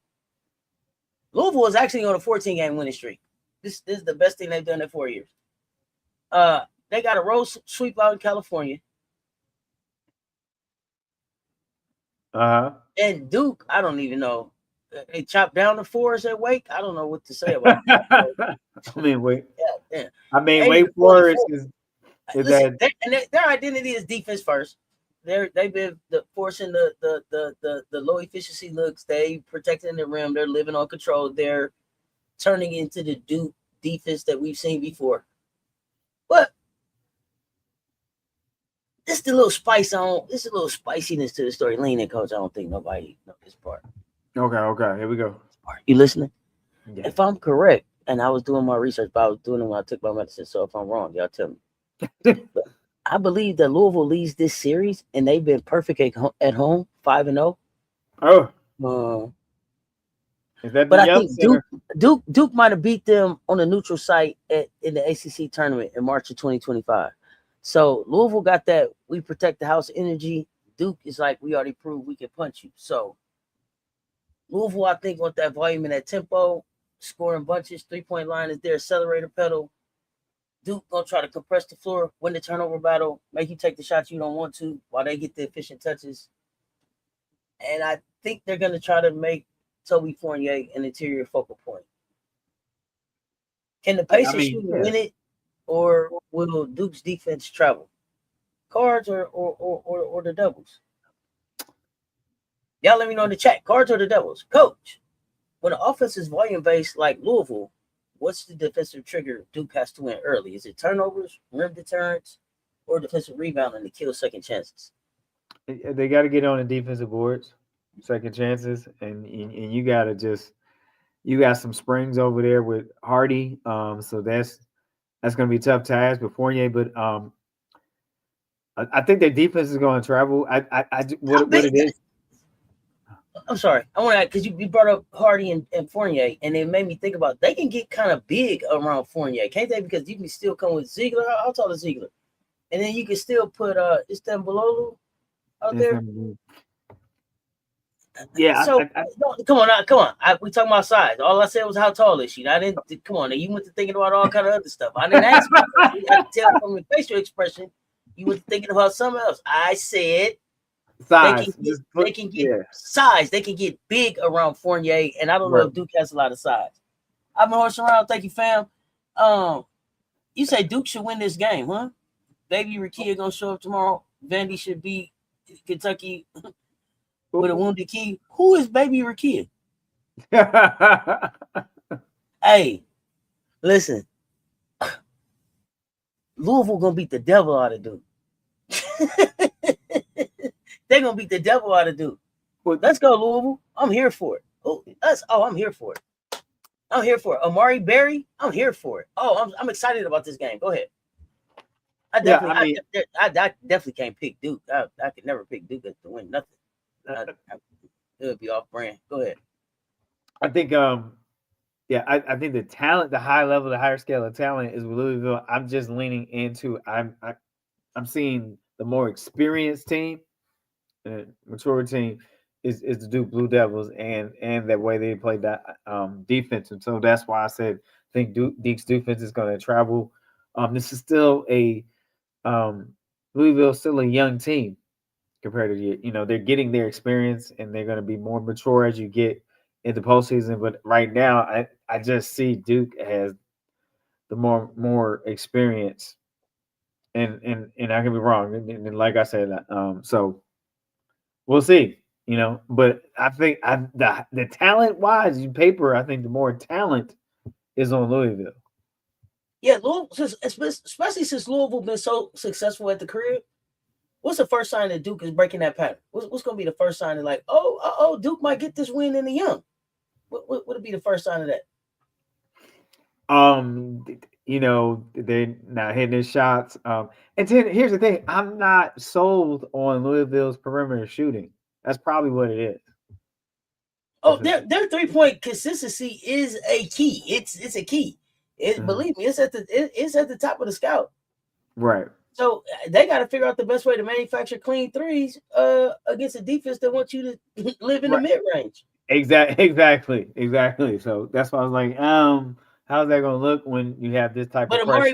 Louisville is actually on a 14-game winning streak. This is the best thing they've done in 4 years. They got a road sweep out in California. And Duke, I don't even know. They chopped down the forest at Wake. I don't know what to say about that. I mean, Wake. Yeah. Wake Forest is listen, their identity is defense first. They've been forcing the low efficiency looks. They protecting the rim. They're living on control. They're turning into the Duke defense that we've seen before. But this is a little spice on. This is a little spiciness to the story. Lean in, Coach. I don't think nobody knows this part. Okay. Here we go. You listening? Yeah. If I'm correct, and I was doing my research, but I was doing it when I took my medicine. So if I'm wrong, y'all tell me. I believe that Louisville leads this series, and they've been perfect at home, 5-0. Oh. Is that but I think Duke might have beat them on a neutral site in the ACC tournament in March of 2025. So Louisville got that we protect the house energy. Duke is like, we already proved we can punch you. So Louisville, I think, want that volume and that tempo, scoring bunches, 3-point line is their accelerator pedal. Duke gonna try to compress the floor, win the turnover battle, make you take the shots you don't want to while they get the efficient touches. And I think they're gonna try to make Toby Fournier an interior focal point. Can the Pacers win it, or will Duke's defense travel? Cards or the doubles? Y'all let me know in the chat. Cards or the Devils? Coach, when the offense is volume based like Louisville, what's the defensive trigger Duke has to win early? Is it turnovers, rim deterrence, or defensive rebounding to kill second chances? They got to get on the defensive boards, second chances, and you got to just you got some springs over there with Hardy. So that's going to be a tough task with Fournier, but I think their defense is going to travel. How What big? it is. I'm sorry. I want to because you brought up Hardy and Fournier, and it made me think about they can get kind of big around Fournier, can't they? Because you can still come with Ziegler. How tall is Ziegler? And then you can still put Istanbulolu out It's there. gonna be, yeah, So no, come on, come on. We talking about size. All I said was how tall is she. I didn't. Come on, you went to thinking about all kind of other stuff. I didn't ask about that. I can tell from your facial expression you were thinking about something else. I said size. they can get Yeah. size. They can get big around Fournier, and I don't know Right. if Duke has a lot of size. I've been horsing around. Thank you, fam. You say Duke should win this game, huh? Baby Rakia gonna show up tomorrow. Vandy should beat Kentucky with a wounded key. Who is Baby Rakia? Hey, listen. Louisville gonna beat the devil out of Duke. They're gonna beat the devil out of Duke. Let's go, Louisville. I'm here for it. I'm here for it. I'm here for it. Amari Berry, I'm here for it. Oh, I'm excited about this game. Go ahead. I definitely can't pick Duke. I could never pick Duke to win nothing. It would be off brand. Go ahead. I think I think the talent, the high level, the higher scale of talent is with Louisville. I'm just leaning into I'm seeing the more experienced team, mature team is the Duke Blue Devils and that way they play that defense. And so that's why I said I think Duke's defense is going to travel. This is still Louisville's still a young team compared to they're getting their experience and they're going to be more mature as you get in the postseason. But right now, I just see Duke as the more experience, and I can be wrong. And like I said, so we'll see. But I think the talent wise, you paper, I think the more talent is on Louisville. Yeah, Louisville, especially since Louisville been so successful at the career. What's the first sign that Duke is breaking that pattern? What's going to be the first sign of like, Duke might get this win in the young? What would be the first sign of that? They're not hitting their shots. And then here's the thing: I'm not sold on Louisville's perimeter shooting. That's probably what it is. Oh, their 3-point consistency is a key. It's a key. Believe me, it's at the top of the scout. Right. So they got to figure out the best way to manufacture clean threes against a defense that wants you to live in the mid range. Exactly. So that's why I was like, how's that gonna look when you have this type of pressure? Amari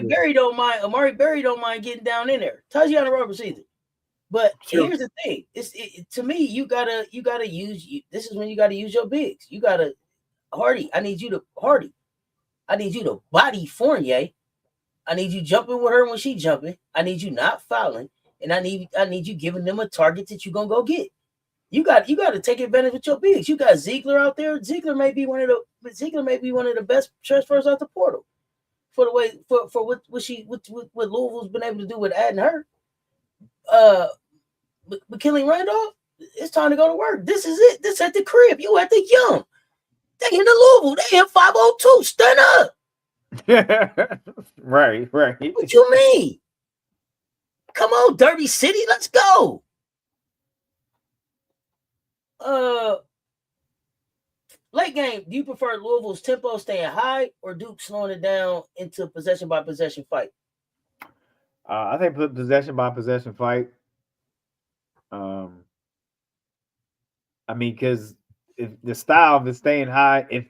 Berry don't mind getting down in there. Tajiana Roberts either. But here's the thing: to me, you gotta use. This is when you gotta use your bigs. You gotta Hardy. I need you to body Fournier. I need you jumping with her when she jumping. I need you not fouling, and I need you giving them a target that you're gonna go get. You got to take advantage of your bigs. You got Ziegler out there. Ziegler may be one of the best transfers out the portal for the way for what Louisville's been able to do with adding her. McKinley Randolph, it's time to go to work. This is it. This at the crib. You at the young. They in the Louisville. They in 502. Stand up. Right. What you mean? Come on, Derby City. Let's go. Late game. Do you prefer Louisville's tempo staying high or Duke slowing it down into possession by possession fight? I think possession by possession fight. I mean, because if the style of it staying high, if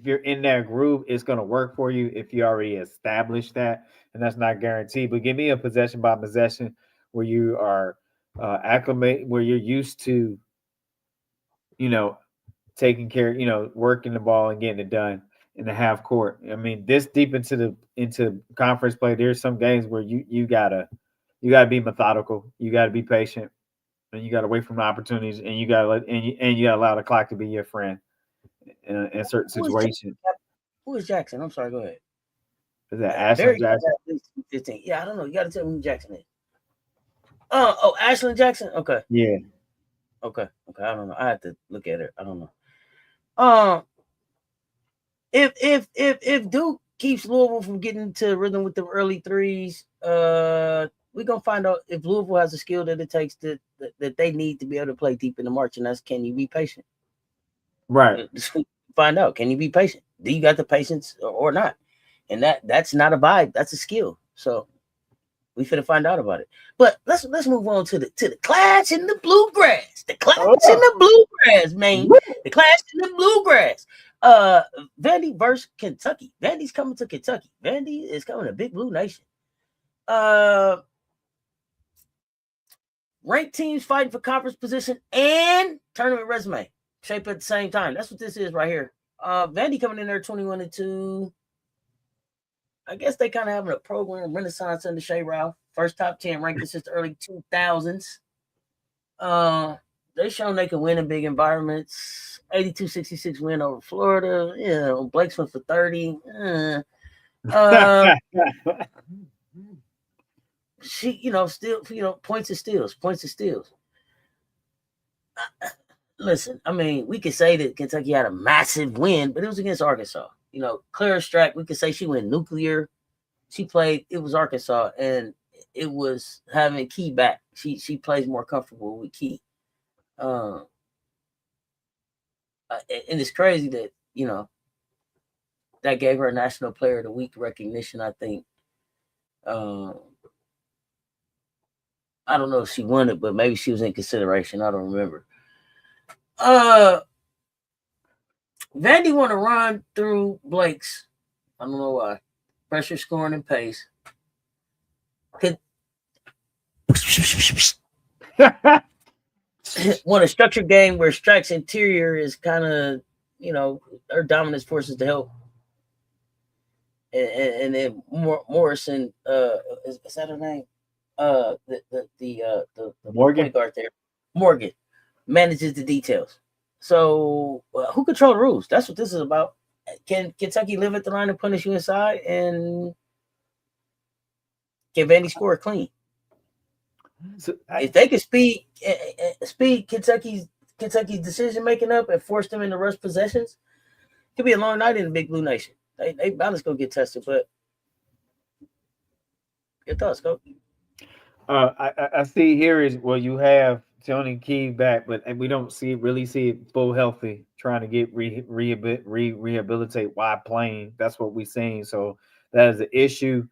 you're in that groove, it's gonna work for you if you already established that, and that's not guaranteed. But give me a possession by possession where you are acclimate, where you're used to, taking care, working the ball and getting it done in the half court. I mean, this deep into conference play, there's some games where you gotta be methodical, you gotta be patient, and you got to wait from the opportunities, and you got to let and you got to allow the clock to be your friend in certain Who is Jackson? situations. Who is Jackson? I'm sorry. Go ahead. Is that Ashland Barry got Jackson? at least 15. Yeah, I don't know. You got to tell me who Jackson is. Ashland Jackson. Okay. Yeah. Okay. I don't know. I have to look at it. I don't know. Um, if Duke keeps Louisville from getting into rhythm with the early threes, we're gonna find out if Louisville has the skill that it takes that they need to be able to play deep in the March, and that's can you be patient? Right. Find out, can you be patient? Do you got the patience or not? And that's not a vibe, that's a skill. So we finna find out about it. But let's move on to the clash in the bluegrass. The clash in the bluegrass, man. The clash in the bluegrass. Vandy versus Kentucky. Vandy's coming to Kentucky. Vandy is coming to Big Blue Nation. Ranked teams fighting for conference position and tournament resume shape at the same time. That's what this is right here. Vandy coming in there 21-2. I guess they kind of having a program renaissance under Shea Ralph. First top 10 ranking since the early 2000s. They shown they can win in big environments. 82-66 win over Florida. Yeah, Blake's went for 30. She, still, points and steals. Listen, I mean, we could say that Kentucky had a massive win, but it was against Arkansas. Clara Strack, we could say she went nuclear. She played, it was Arkansas, and it was having Key back. She plays more comfortable with Key. And it's crazy that, that gave her a National Player of the Week recognition, I think. I don't know if she won it, but maybe she was in consideration. I don't remember. Vandy want to run through Blake's. I don't know why. Pressure, scoring, and pace. Want a structured game where Strack's interior is kind of, her dominance forces to help. And then Morrison, is that her name? The Morgan point guard there, Morgan, manages the details. So who control the rules? That's what this is about. Can Kentucky live at the line and punish you inside, and can Vandy score clean? So if they can speed Kentucky's decision making up and force them into rush possessions, it could be a long night in the Big Blue Nation. They bound to go get tested, but your thoughts, Coach? I see here is you have Tony Key back, but we don't really see it full healthy, trying to get rehabilitate while playing. That's what we're seeing. So that is the issue.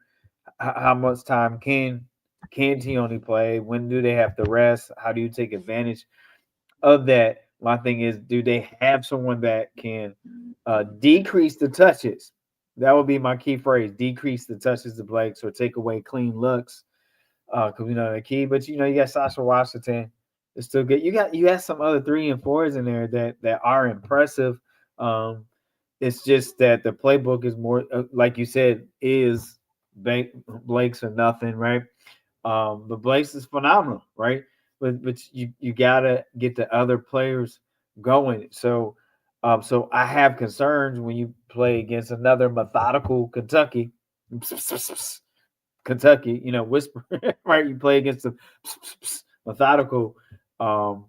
How much time can Tony play? When do they have to rest? How do you take advantage of that? My thing is, do they have someone that can decrease the touches? That would be my key phrase: decrease the touches to Blake, or take away clean looks. Because the key, but you got Sasha Washington. It's still good. You got some other 3 and 4s in there that are impressive. It's just that the playbook is more, like you said, is Blake's or nothing, right? But Blake's is phenomenal, right? But you gotta get the other players going. So I have concerns when you play against another methodical Kentucky. Kentucky, whisper, right? You play against the methodical, and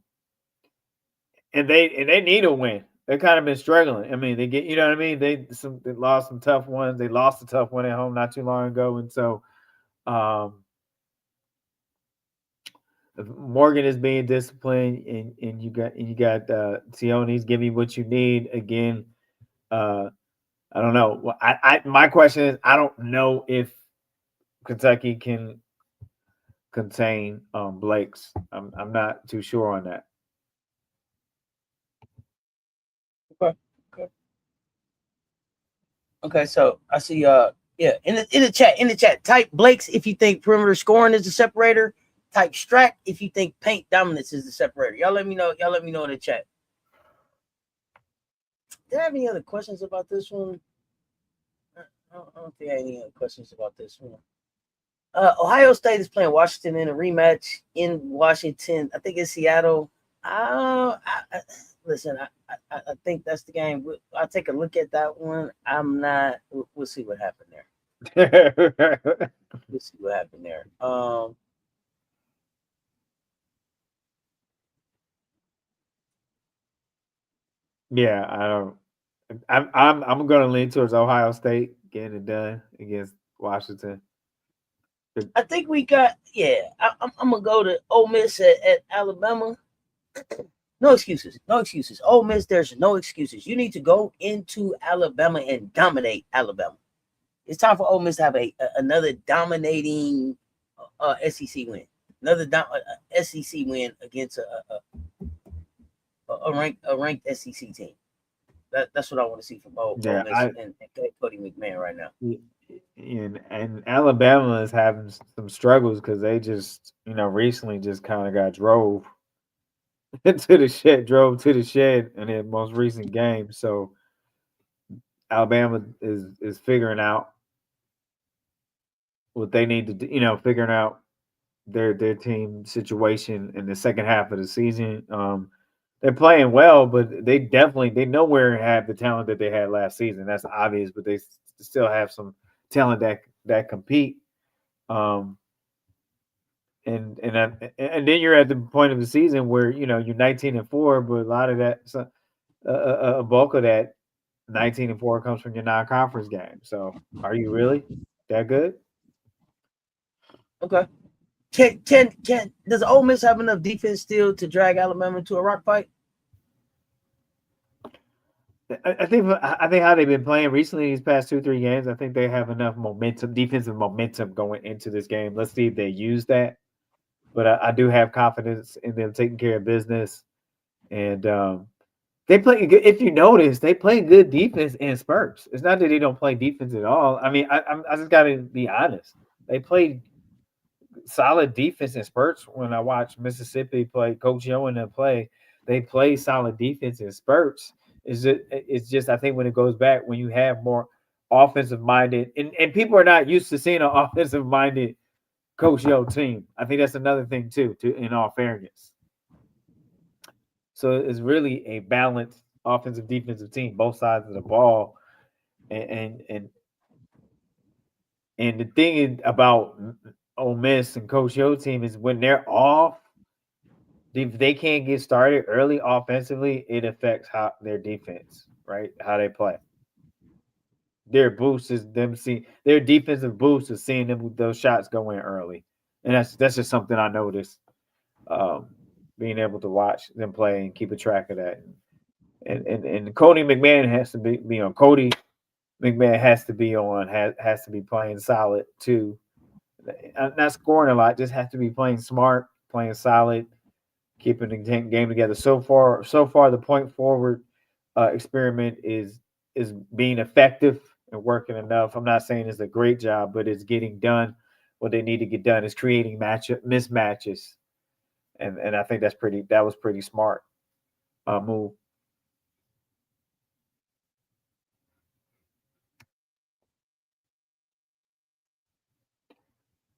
they need a win. They've kind of been struggling. I mean, they get, what I mean. They lost some tough ones. They lost a tough one at home not too long ago, and so Morgan is being disciplined, and you got Sione's giving you what you need again. I don't know. My question is, I don't know if Kentucky can contain Blake's. I'm not too sure on that. Okay, so I see in the chat, type Blake's if you think perimeter scoring is the separator. Type Strack if you think paint dominance is the separator. Y'all let me know in the chat. Did I have any other questions about this one? I don't think I had any other questions about this one. Ohio State is playing Washington in a rematch in Washington. I think it's Seattle. Listen, I think that's the game. I'll take a look at that one. I'm not. We'll see what happened there. We'll see what happened there. Yeah, I don't. I'm going to lean towards Ohio State getting it done against Washington. I think we got. Yeah, I'm gonna go to Ole Miss at Alabama. No excuses. No excuses. Ole Miss, there's no excuses. You need to go into Alabama and dominate Alabama. It's time for Ole Miss to have another dominating SEC win. Another SEC win against a ranked SEC team. That's what I want to see from Ole Yeah, Miss and Cody McMahon right now. and Alabama is having some struggles because they just recently just kind of got drove to the shed in their most recent game. So Alabama is figuring out what they need to do, figuring out their team situation in the second half of the season. They're playing well, but they nowhere have the talent that they had last season. That's obvious, but they still have some talent that compete. Um, and then you're at the point of the season where you're 19-4, but a lot of that, a bulk of that 19-4 comes from your non-conference game. So are you really that good? Okay. Can does Ole Miss have enough defense still to drag Alabama into a rock fight? I think how they've been playing recently these past 2-3 games. I think they have enough momentum, defensive momentum going into this game. Let's see if they use that. But I do have confidence in them taking care of business. And they play. If you notice, they play good defense in spurts. It's not that they don't play defense at all. I mean, I just got to be honest. They play solid defense in spurts. When I watch Mississippi play, Coach Yo and them play, they play solid defense in spurts. It's just I think when it goes back, when you have more offensive minded, and people are not used to seeing an offensive minded Coach Yo team. I think that's another thing too. In all fairness, so it's really a balanced offensive defensive team, both sides of the ball, and and and, and the thing about Ole Miss and Coach Yo team is when they're off, if they can't get started early offensively, it affects how their defense, right? How they play. Their boost is them seeing their defensive boost is seeing them those shots go in early, and that's just something I noticed. Um, Being able to watch them play and keep a track of that, and Cody McMahon has to be on. Cody McMahon has to be on has to be playing solid too. Not scoring a lot, just has to be playing smart, playing solid, keeping the game together. So far, the point forward experiment is being effective and working enough. I'm not saying it's a great job, but it's getting done. What they need to get done is creating mismatches, and I think that was pretty smart move.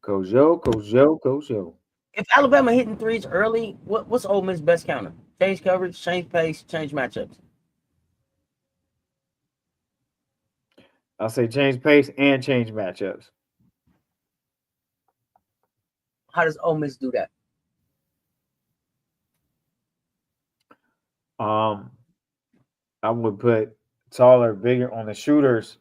Kojo, Kojo, Kojo. If Alabama hitting threes early, what's Ole Miss best counter? Change coverage, change pace, change matchups. I'll say change pace and change matchups. How does Ole Miss do that? Um, I would put taller, bigger on the shooters.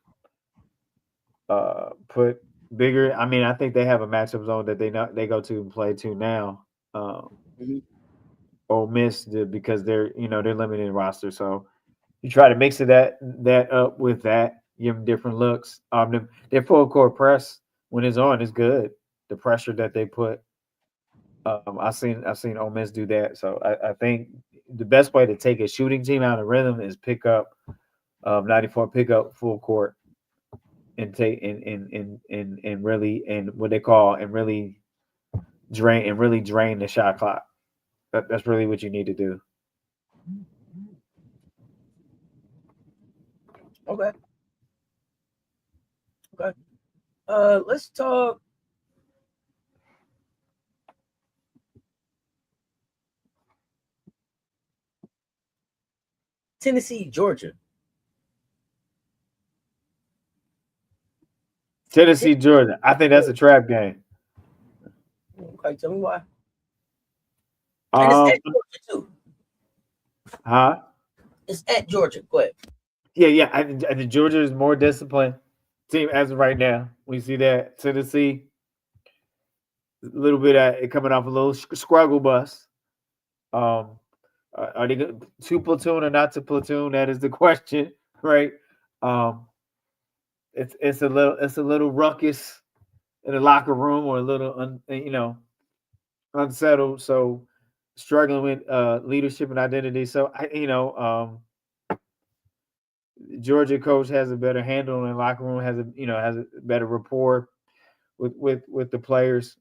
Put bigger. I mean, I think they have a matchup zone that they go to and play to now. Um, Mm-hmm. Ole Miss because they're limited in roster, so you try to mix that up with that. Give them different looks. Their full court press when it's on is good. The pressure that they put. I've seen Ole Miss do that. So I think the best way to take a shooting team out of rhythm is pick up 94, pick up full court and take and really and what they call and really drain the shot clock. That's really what you need to do. Okay. Okay. Let's talk. Tennessee, Georgia. Tennessee, Georgia. I think that's a trap game. Okay, tell me why. And it's Um, at Georgia too. huh? It's at Georgia. Go ahead. Yeah. I think Georgia is more disciplined team as of right now. We see that Tennessee a little bit coming off a little struggle bus. Um, are they to platoon or not to platoon? That is the question, right? Um, it's a little ruckus in the locker room or a little unsettled. So struggling with leadership and identity. So Georgia coach has a better handle in the locker room. Has a better rapport with the players.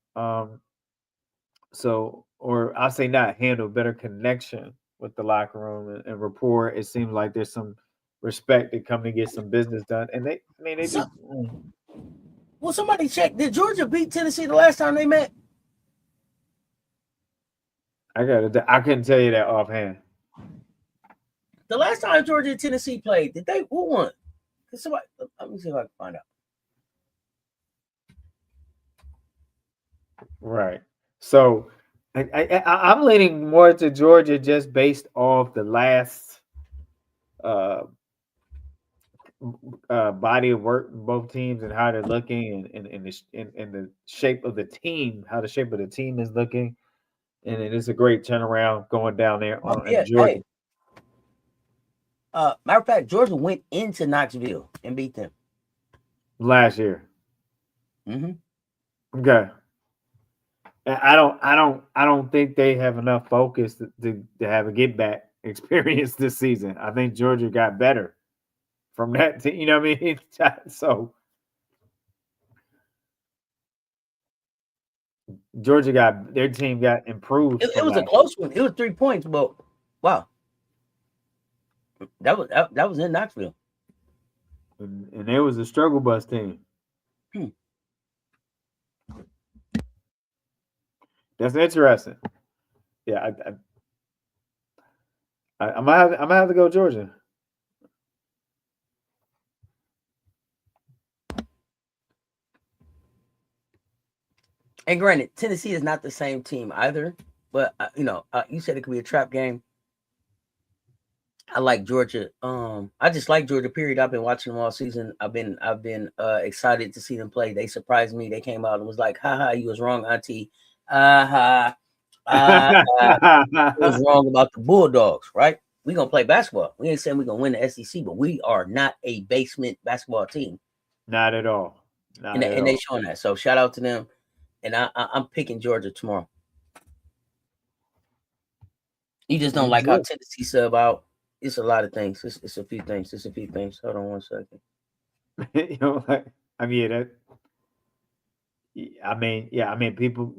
So, or I'll say not handle, better connection with the locker room and rapport. It seems like there's some respect to come to get some business done, and they So, do. well, somebody check. Did Georgia beat Tennessee the last time they met? I couldn't tell you that offhand. The last time Georgia and Tennessee played, did they? Who won? Somebody, let me see if I can find out. Right. So, I'm leaning more to Georgia just based off the last uh, body of work in both teams and how they're looking and the shape of the team, how the shape of the team is looking. And it is a great turnaround going down there in Yeah, Georgia hey. Matter of fact, Georgia went into Knoxville and beat them. last year. Mm-hmm. Okay. And I don't think they have enough focus to have a get back experience this season. I think Georgia got better from that team. You know what I mean? So Georgia got their team got improved It from was a last year. close one. It was 3 points, but wow, that was in Knoxville. And it was a struggle bus team. Hmm. That's interesting. Yeah, I'm gonna have to go Georgia. And granted, Tennessee is not the same team either. But you said it could be a trap game. I like Georgia. I just like Georgia. Period. I've been watching them all season. I've been excited to see them play. They surprised me. They came out and was like, "Ha ha, you was wrong, Auntie. Ha ha. You was wrong about the Bulldogs, right? We gonna play basketball. We ain't saying we gonna win the SEC, but we are not a basement basketball team, Not at all. and Not at and they all. showing that. So shout out to them. And I'm picking Georgia tomorrow. You just don't like how Good. Tennessee sub out. It's a lot of things. It's a few things. It's a few things. Hold on 1 second. Like, I mean that. I mean, people.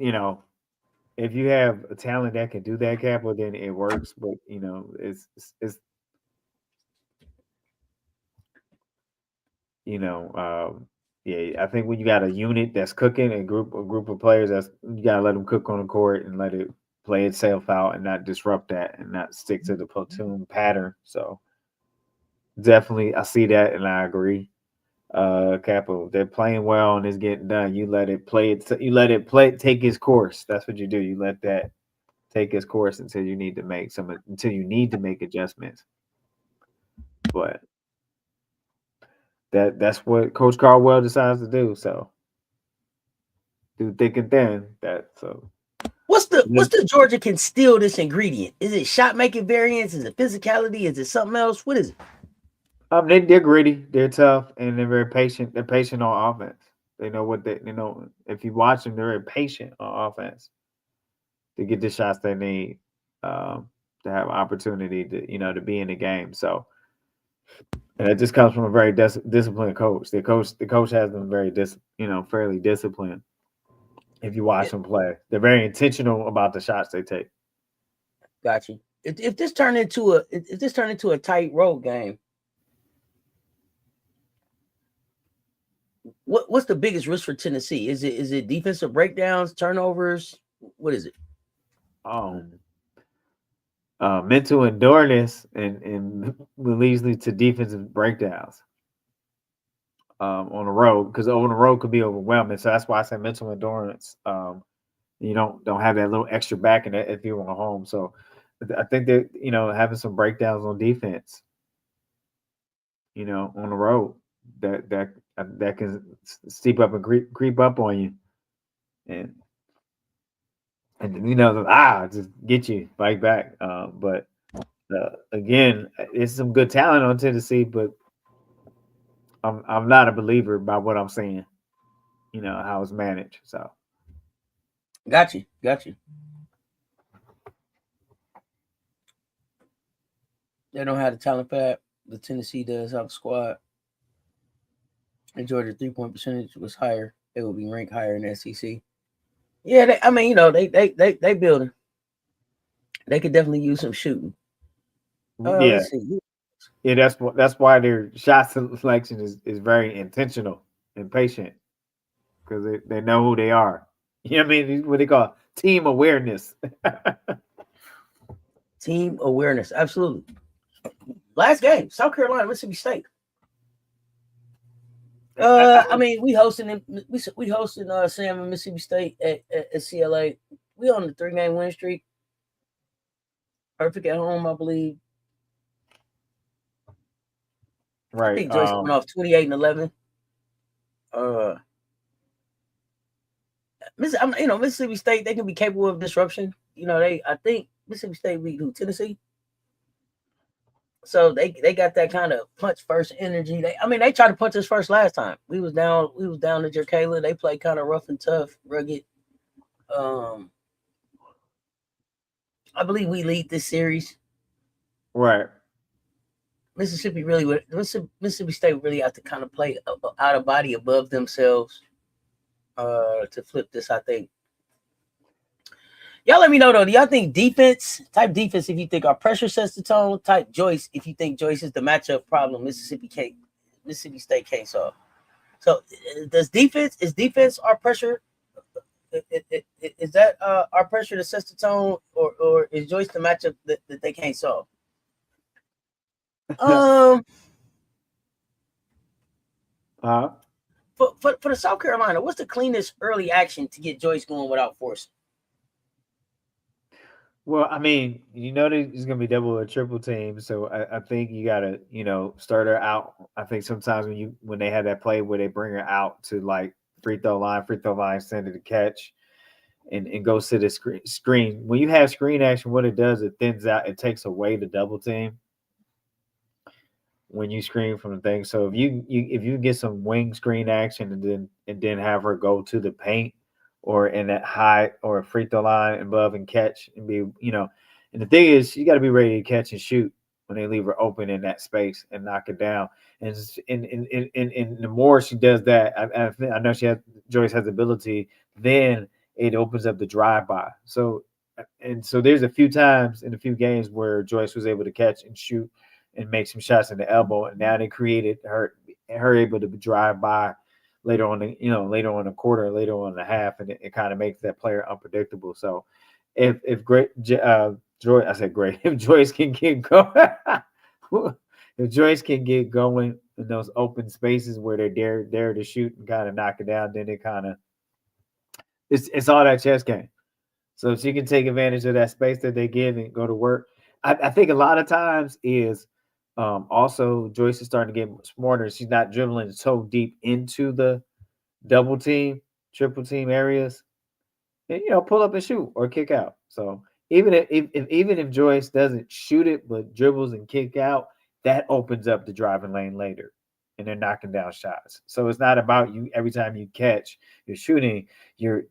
If you have a talent that can do that, Capital, then it works. But it's you know, yeah. I think when you got a unit that's cooking, a group of players that's you gotta let them cook on the court and let it play itself out and not disrupt that and not stick to the platoon pattern. So definitely, I see that and I agree. Capital, they're playing well and it's getting done. You let it play. You let it play. Take its course. That's what you do. You let that take its course until you need to make adjustments. But that's what Coach Caldwell decides to do. So do thick and thin. That so What's the Georgia can steal this ingredient? Is it shot making variance? Is it physicality? Is it something else? What is it? they're gritty, they're tough, and they're very patient. They're patient on offense. They know what they know. If you watch them, they're very patient on offense to get the shots they need to have opportunity to be in the game. So and it just comes from a very disciplined coach. The coach has them fairly disciplined. If you watch It, them play, they're very intentional about the shots they take. got you. If this turned into a tight road game, what's the biggest risk for Tennessee? Is it defensive breakdowns, turnovers? What is it? Um, mental endurance and will lead to defensive breakdowns on the road because on the road could be overwhelming. So that's why I say mental endurance. You don't have that little extra back in it if you're on home. So I think that having some breakdowns on defense, on the road that can steep up and creep up on you, and just get you right back. But again, it's some good talent on Tennessee, but I'm not a believer by what I'm seeing. How it's managed. So Got you. Got you. They don't have the talent pad. The Tennessee does have a squad. And Georgia 3-point percentage was higher. They will be ranked higher in the SEC. Yeah, they building. They could definitely use some shooting. yeah, Let's see. yeah. That's why their shot selection is very intentional and patient because they know who they are. You know what I mean? What they call team awareness. Team awareness, absolutely. Last game, South Carolina, Mississippi State. I mean, we hosting Sam and Mississippi State at CLA. We on the 3-game win streak. Perfect at home, I believe. Right. I think Joyce coming off 28-11. Mississippi State, they can be capable of disruption. I think Mississippi State beat Tennessee. So they got that kind of punch first energy. They tried to punch us first last time. We was down to Jerkala. They played kind of rough and tough, rugged. I believe we lead this series. Right. Mississippi State really have to kind of play out of body above themselves to flip this, I think. Y'all let me know though. Do y'all think type defense if you think our pressure sets the tone? Type Joyce if you think Joyce is the matchup problem Mississippi State can't solve. So is defense our pressure? Is that our pressure that sets the tone, or is Joyce the matchup that they can't solve? For the South Carolina, what's the cleanest early action to get Joyce going without force? Well, I mean, there's gonna be double or triple team, so I think you gotta, start her out. I think sometimes when they have that play where they bring her out to like free throw line, send it to catch, and go to the screen. When you have screen action, what it does, it thins out, it takes away the double team when you screen from the thing. So if you get some wing screen action and then have her go to the paint or in that high or a free throw line above and catch and be, and the thing is you got to be ready to catch and shoot when they leave her open in that space and knock it down. And the more she does that, I know Joyce has the ability, then it opens up the drive by. So there's a few times in a few games where Joyce was able to catch and shoot and make some shots in the elbow, and now they created her able to drive by later on the quarter, later on the half, and it kind of makes that player unpredictable. So if Joyce, I said great, if Joyce can get going, if Joyce can get going in those open spaces where they're dare to shoot and kind of knock it down, then it kind of it's all that chess game. So if she can take advantage of that space that they give and go to work, I think a lot of times is also Joyce is starting to get smarter. She's not dribbling so deep into the double team, triple team areas, and pull up and shoot or kick out. So even if Joyce doesn't shoot it but dribbles and kick out, that opens up the driving lane later, and they're knocking down shots. So it's not about you every time you catch, you're shooting, you're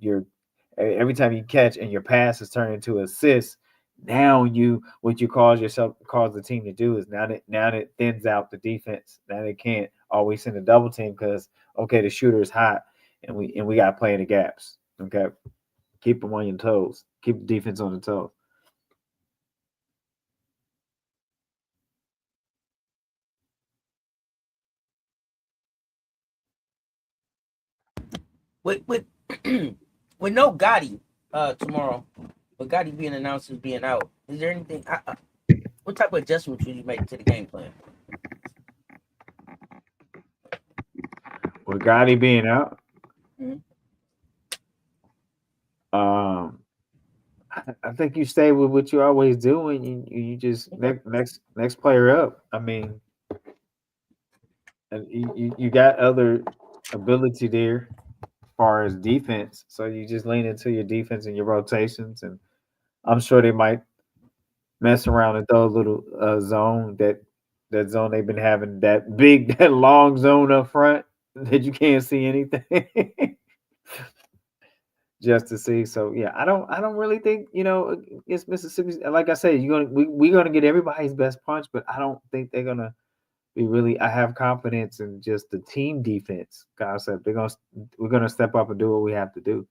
every time you catch and your pass is turned into assist. Now what you cause the team to do is now that it thins out the defense. Now they can't always send a double team because the shooter is hot and we got to play in the gaps. Okay, keep them on your toes. Keep the defense on the toes. With with no Gotti tomorrow, but Gotti being announced as being out. Is there anything? What type of adjustments should you make to the game plan? With Gotti being out, Mm-hmm. um, I think you stay with what you always do, and you just Okay. next player up. I mean, and you got other ability there as far as defense, so you just lean into your defense and your rotations, and I'm sure they might mess around and throw a little zone that zone they've been having that big that long zone up front that you can't see anything just to see. So yeah, I don't really think against Mississippi. Like I said, we're gonna get everybody's best punch, but I don't think they're gonna be really. I have confidence in just the team defense. God said we're gonna step up and do what we have to do.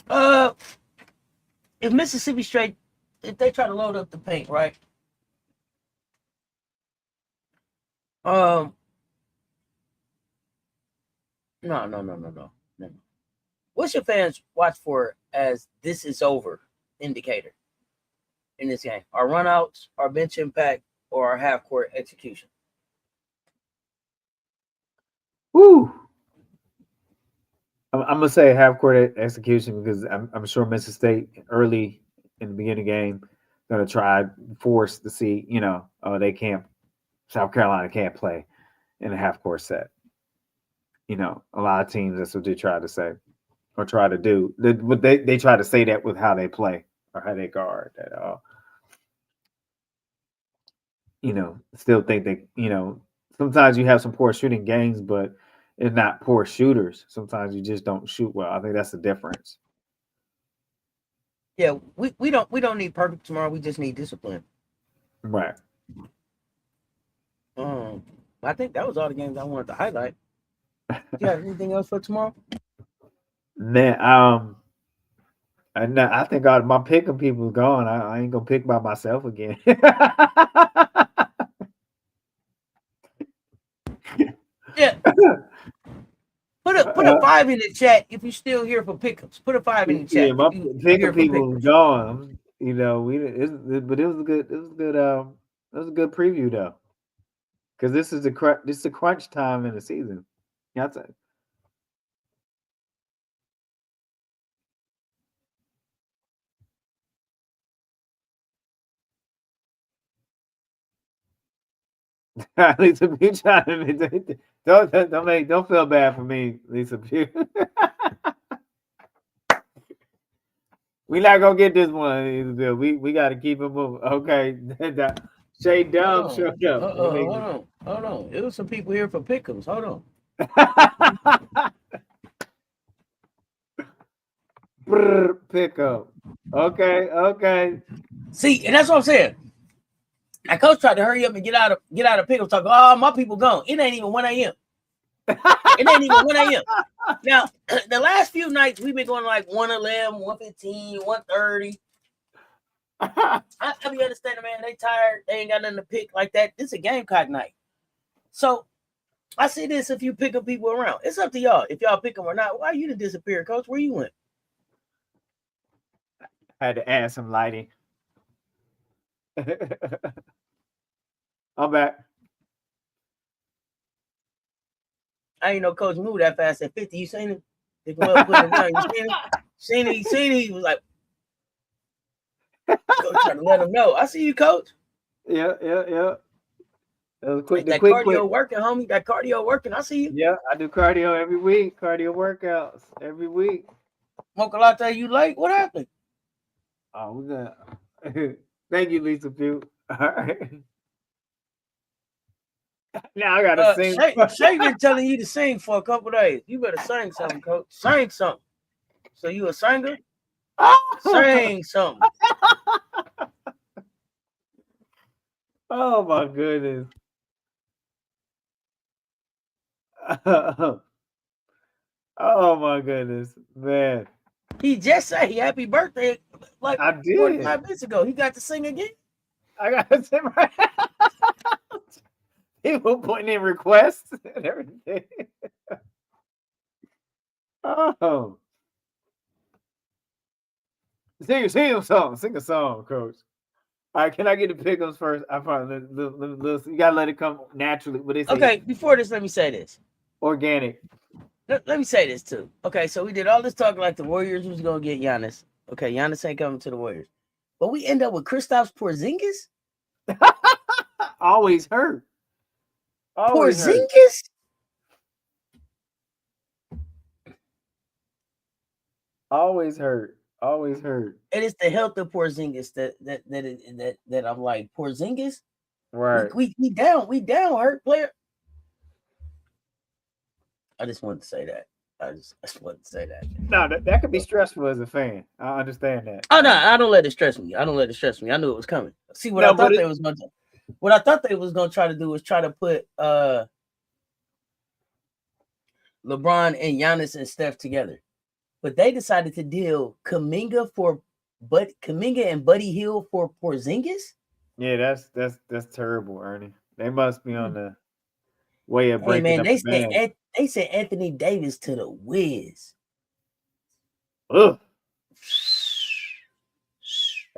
Uh, if Mississippi State, if they try to load up the paint, right? Um, no, no, no, no, no, no. What's your fans watch for as this is over indicator in this game? Our runouts, our bench impact, or our half court execution? Woo! I'm gonna say half court execution because I'm sure Mississippi State early in the beginning of the game gonna try force to see oh they can't South Carolina can't play in a half court set. A lot of teams that's what they try to say or try to do. They try to say that with how they play or how they guard that. Still think that sometimes you have some poor shooting games, but it's not poor shooters. Sometimes you just don't shoot well. I think that's the difference. Yeah, we don't need perfect tomorrow. We just need discipline. Right. Um, I think that was all the games I wanted to highlight. Do you have anything else for tomorrow? Man, I think my picking people is gone. I ain't gonna pick by myself again. Yeah, put a five in the chat if you're still here for pickups. Put a five in the Yeah, chat if my you here picking for people is pickups. gone. But it was a good. It was a good. It was a good preview though, because this is the crunch time in the season. Yeah, Lisa Pugh trying to don't feel bad for me, Lisa Pugh. We not gonna get this one, Lisa Pugh. We got to keep it moving. Okay, Shay Hold Dub on, showed up. hold on. There was some people here for pickups. Hold on. Pick up. Okay, okay. See, and that's what I'm saying. My coach tried to hurry up and get out of pickups. Talk, oh, my people gone. It ain't even 1 a.m. It ain't even 1 a.m. Now, the last few nights we've been going like 1:11, 1:15, 1:30. I be understanding, man. They tired. They ain't got nothing to pick like that. This is a Gamecock night. So I see this if you pick up people around. It's up to y'all. If y'all pick them or not. Why you done disappear, coach? Where you went? Had to add some lighting. I'm back. I ain't know coach moved that fast at 50. You seen him? Pick him up, put him down. You seen him? Seen him. He was like, coach trying to let him know. I see you, coach. Yeah, yeah, yeah. That was quick. That Quick. cardio working, homie. That cardio working. I see you. Yeah, I do cardio every week. Cardio workouts every week. Mocha latte, you late? What happened? Oh, we got. Thank you, Lisa Pugh. All right. Now I gotta sing. Shay been telling you to sing for a couple days. You better sing something, coach. Sing something. So you a singer? Sing something. Oh my goodness. Oh my goodness, man. He just said happy birthday like I did. 45 minutes ago. He got to sing again. I gotta sing right. People putting in requests and everything. Oh, sing a song. Sing a song, coach. All right, can I get the pickups first? I probably you gotta let it come naturally. What they say, Okay, before this, let me say this. organic. Let me say this too. Okay, so we did all this talk like the Warriors was gonna get Giannis. Okay, Giannis ain't coming to the Warriors, but we end up with Kristaps Porzingis. Always hurt. Always hurt. Porzingis. Always hurt. Always hurt. It is the health of Porzingis that I'm like Porzingis. Right. We down hurt player. I just wanted to say that. I just wanted to say that. No, that could be stressful as a fan. I understand that. Oh no, I don't let it stress me. I don't let it stress me. I knew it was coming. See what No, I thought they was gonna do. What I thought they was gonna try to do was try to put LeBron and Giannis and Steph together. But they decided to deal Kuminga and Buddy Hield for Porzingis. Yeah, that's terrible, Ernie. They must be on the way of Hey breaking man, up the band. they said Anthony Davis to the Wiz. Ugh.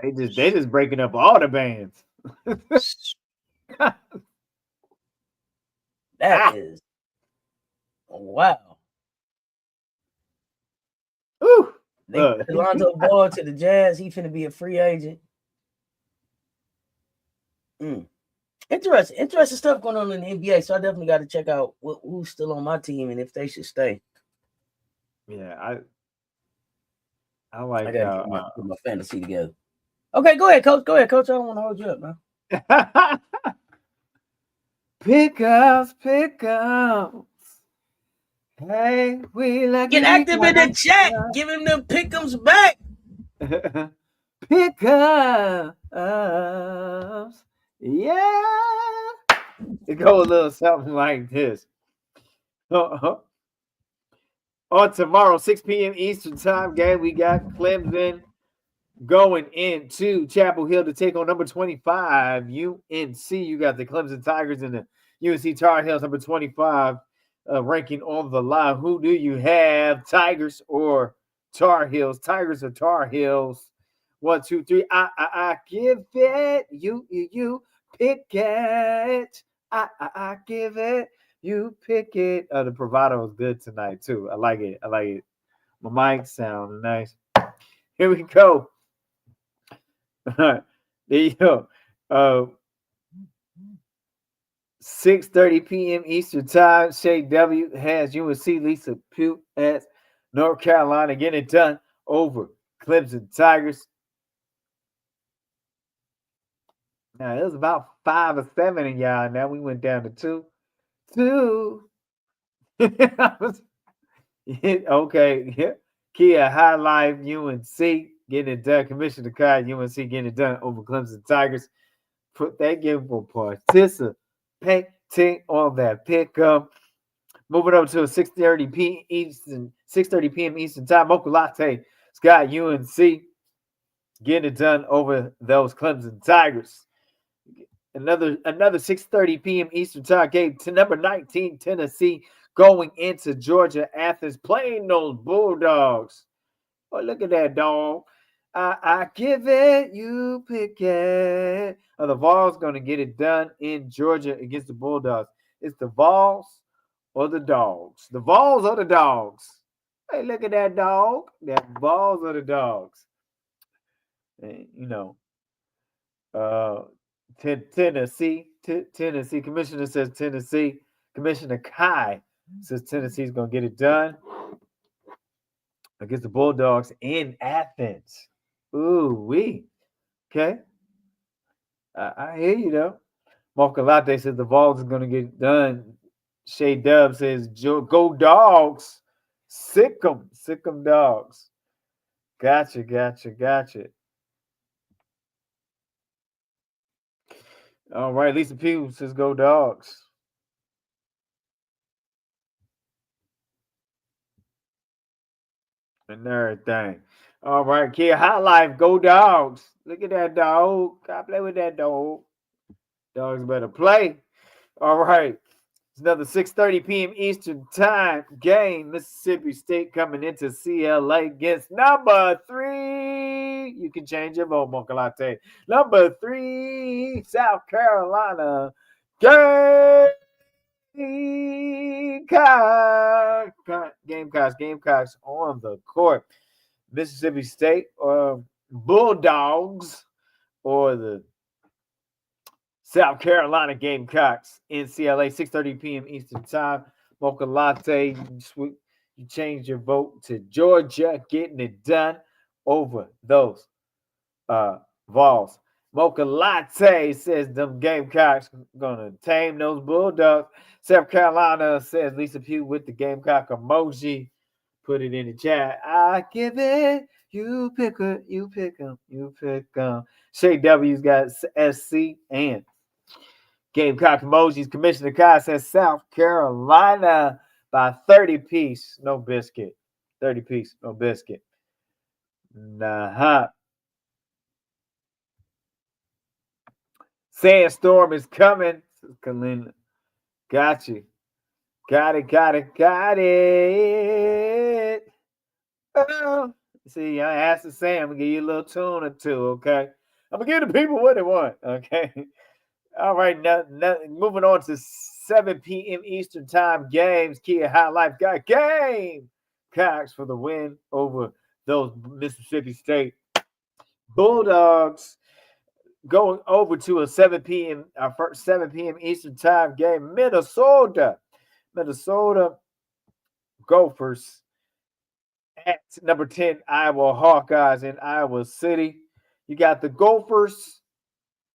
They just breaking up all the bands. That is wow. Ooh. They Lonzo Ball to the Jazz. He finna be a free agent. Interesting stuff going on in the NBA. So I definitely got to check out who's still on my team and if they should stay. Yeah, I like I gotta put my fantasy together. Okay, go ahead, coach. I don't want to hold you up, man. Pickups. Hey, Get active in the chat. Give him the pick'ems back. Pickups. Yeah. It go a little something like this. On tomorrow, 6 p.m. Eastern time game, we got Clemson going into Chapel Hill to take on number 25, UNC. You got the Clemson Tigers and the UNC Tar Heels, number 25, ranking on the line. Who do you have, Tigers or Tar Heels? Tigers or Tar Heels? 1, 2, 3. I give it. You pick it. I give it. You pick it. The bravado is good tonight too. I like it. My mic sound nice. Here we go. There you go. 6:30 p.m. Eastern Time. Shay W has UNC Lisa Pugh at North Carolina getting it done over Clemson Tigers. Now it was about 5 or 7 in y'all. Now we went down to 2. Okay. Yeah. Kia High Life UNC getting it done. Commissioner Kai UNC getting it done over Clemson Tigers. Put that game for participation on that pickup. Moving over to a 6:30 p.m. Eastern time. Mocha Latte Scott UNC getting it done over those Clemson Tigers. Another 6:30 p.m. Eastern time game to number 19 Tennessee going into Georgia Athens playing those Bulldogs. Oh, look at that dog. I give it, you pick it. The Vols going to get it done in Georgia against the Bulldogs. It's the Vols or the Dogs. The Vols or the Dogs. Hey, look at that dog. That Vols or the Dogs. And, Tennessee. Commissioner says Tennessee. Commissioner Kai says Tennessee's going to get it done against the Bulldogs in Athens. Ooh, wee. Okay. I hear you, though. Mocha Latte says the Vols is going to get it done. Shay Dub says, go Dogs. Sick 'em dogs. Gotcha. All right, Lisa Pugh says go Dogs. And everything. All right, Kia High Life, go Dogs. Look at that dog. Gotta play with that dog. Dogs better play. All right. It's another 6:30 p.m. Eastern Time game. Mississippi State coming into CLA against number 3. You can change your vote, Mocha Latte. Number 3, South Carolina. Gamecocks on the court. Mississippi State Bulldogs or the South Carolina Gamecocks in CLA, 6:30 p.m. Eastern Time. Mocha Latte, you change your vote to Georgia, getting it done over those Vols. Mocha Latte says them Gamecocks gonna tame those Bulldogs. South Carolina says Lisa Pugh with the Gamecock emoji. Put it in the chat. I give it. You pick it. You pick them. You pick them. Shay W's got SC and Gamecock emojis. Commissioner Kai says South Carolina by 30 piece. No biscuit. 30 piece. No biscuit. Nah. Sandstorm is coming. Kalina. Got you. Got it. Oh. See, I asked the Sam. I'm going to give you a little tune or two, okay? I'm going to give the people what they want, okay? All right, now moving on to 7 p.m. Eastern Time games. Kia High Life got game. Cox for the win over those Mississippi State Bulldogs. Going over to a 7 p.m. Eastern Time game. Minnesota Gophers at number 10 Iowa Hawkeyes in Iowa City. You got the Gophers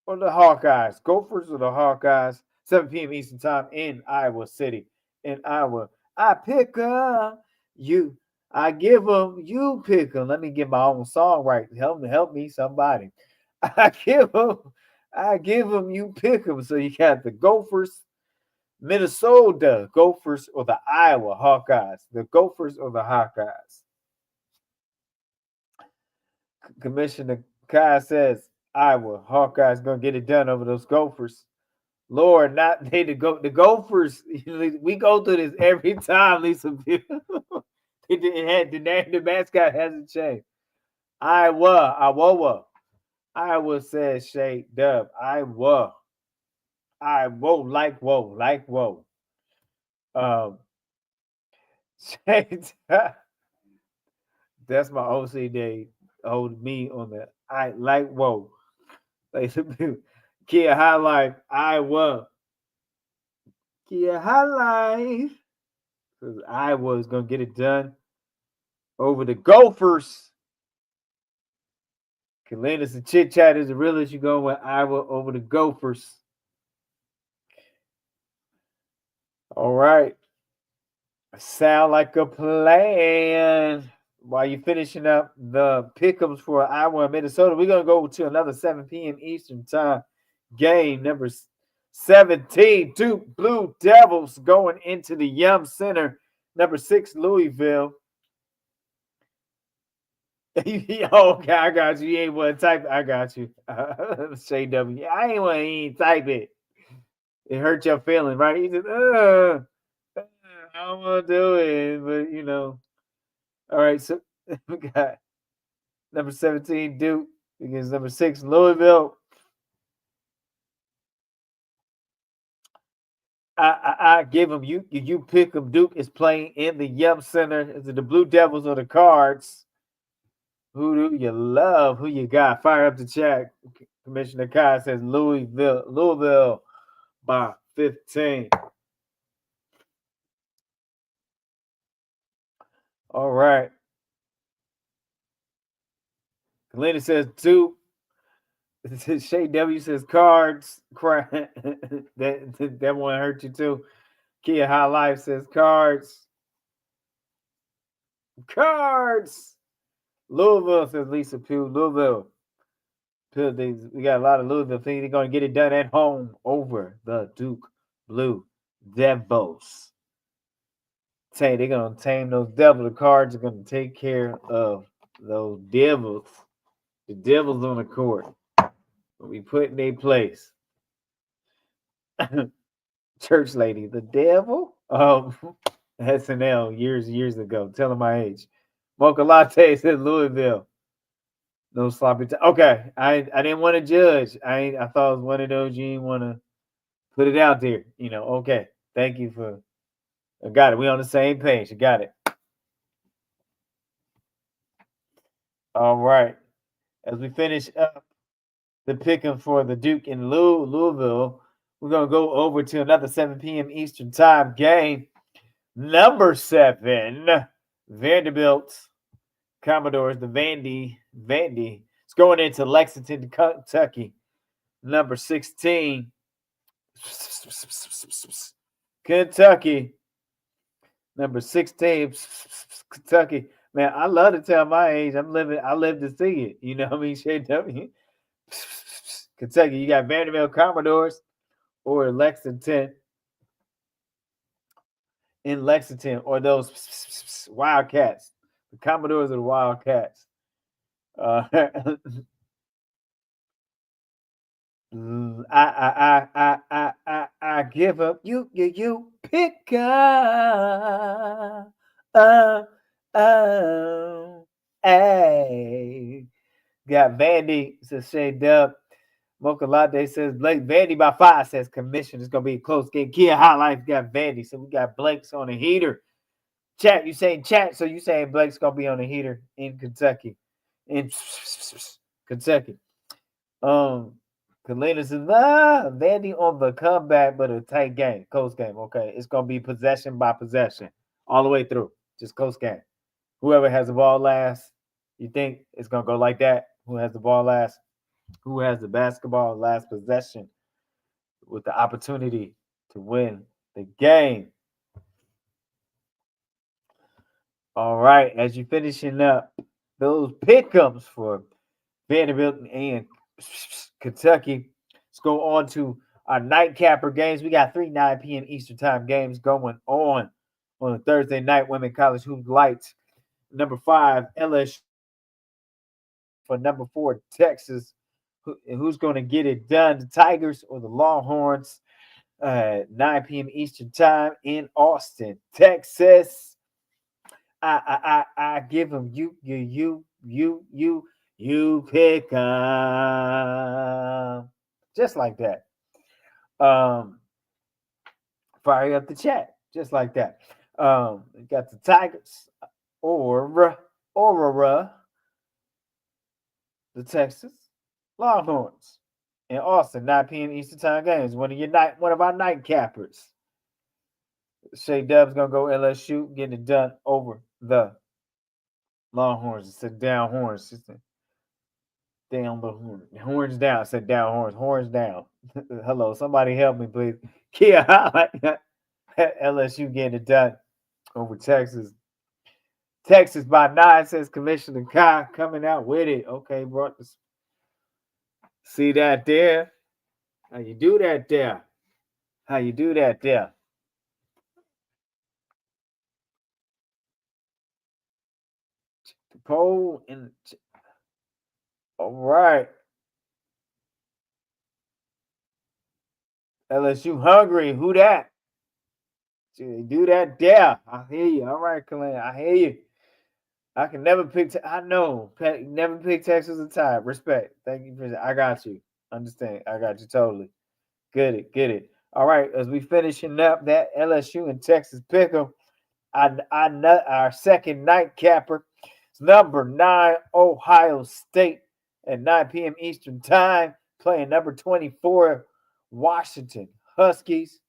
or the Hawkeyes. Gophers or the Hawkeyes. 7 p.m. Eastern Time in Iowa City. In Iowa. I pick them. You. I give them. You pick them. Let me get my own song right. Help me, somebody. I give them. You pick them. So you got the Gophers, Minnesota Gophers, or the Iowa Hawkeyes. The Gophers or the Hawkeyes. Commissioner Kai says Iowa Hawkeyes gonna get it done over those Gophers. Lord, not they the Gophers. We go through this every time, Lisa. The mascot hasn't changed. Iowa says Shay Dub. Iowa, like whoa. That's my OCD. Hold me on the I like whoa. Kia High Life, Iowa. Kia High Life. Because Iowa is going to get it done over the Gophers. Kalinas and Chit Chat is the realest. You going with Iowa over the Gophers. All right. Sound like a plan. While you're finishing up the pick'ems for Iowa and Minnesota, we're going to go to another 7 p.m. Eastern Time game. Number 17, Duke Blue Devils going into the Yum Center. Number 6, Louisville. Okay, I got you. You ain't want to type it. I got you. Shay W. I ain't want to type it. It hurt your feeling, right? He said, I don't want to do it, but you know. All right, so we got number 17, Duke, against number 6, Louisville. I give them, you pick them. Duke is playing in the Yum Center. Is it the Blue Devils or the Cards? Who do you love? Who you got? Fire up the chat. Commissioner Kai says Louisville by 15. All right. Kalina says Duke. Shay W says Cards. that one hurt you too. Kia High Life says Cards. Louisville says Lisa Pugh. Louisville. We got a lot of Louisville things. They're going to get it done at home over the Duke Blue Devils. They're going to tame those Devils. The Cards are going to take care of those Devils. The Devils on the court. We put in their place. Church lady, the devil. SNL years ago. Telling my age. Mocha lattes in Louisville. No sloppy. Okay, I didn't want to judge. I thought it was one of those you didn't want to put it out there. Okay. Thank you for. I got it. We on the same page. I got it. All right. As we finish up the picking for the Duke in Louisville, we're gonna go over to another 7 p.m. Eastern Time game. Number 7, Vanderbilt Commodores, the Vandy. It's going into Lexington, Kentucky. Number 16, Kentucky. Number 16, Kentucky. Man, I love to tell my age. I live to see it. You know what I mean? Shea W. Kentucky, you got Vanderbilt Commodores or Lexington in Lexington, or those Wildcats. The Commodores are the Wildcats. I give up. You pick up. Oh, hey. Got Vandy, says Shay Dub. Mocha Latte says Blake Vandy by 5, says commission. It's gonna be a close game. Kia Highlights got Vandy. So we got Blake's on the heater. Chat, you saying chat, so you saying Blake's gonna be on the heater in Kentucky. In Kentucky. Kalina says, Vandy on the comeback, but a tight game. Close game. Okay. It's gonna be possession by possession. All the way through. Just close game. Whoever has the ball last, you think it's gonna go like that? Who has the ball last? Who has the basketball last possession with the opportunity to win the game? All right, as you're finishing up those pickups for Vanderbilt and Kentucky, let's go on to our nightcapper games. We got 3 9 p.m. Eastern Time games going on a Thursday night. Women College Hoop Lights. Number 5, LSU for number 4, Texas. Who's going to get it done? The Tigers or the Longhorns? 9 p.m. Eastern Time in Austin, Texas. I give them you pick just like that. Fire up the chat just like that. We got the Tigers or the Texas Longhorns in Austin, 9 p.m. Eastern Time games. One of our night cappers. Shay Dub's gonna go LSU, getting it done over the Longhorns. It said down horns. It said down the horn. Horns down. It said down horns. Horns down. Hello, somebody help me, please. Kia, LSU getting it done over Texas. Texas by 9, says Commissioner Kai, coming out with it. Okay, bro. See that there? How you do that there? How you do that there? The poll and all right. LSU hungry. Who that? Do that there. I hear you. All right, Kalin. I hear you. I can never pick. I know. Never pick Texas a tie. Respect. Thank you for that. I got you. Understand. I got you totally. Get it. Get it. All right. As we finishing up that LSU and Texas pick'em, our second nightcapper. It's number 9 Ohio State at 9 p.m. Eastern Time, playing number 24 Washington Huskies.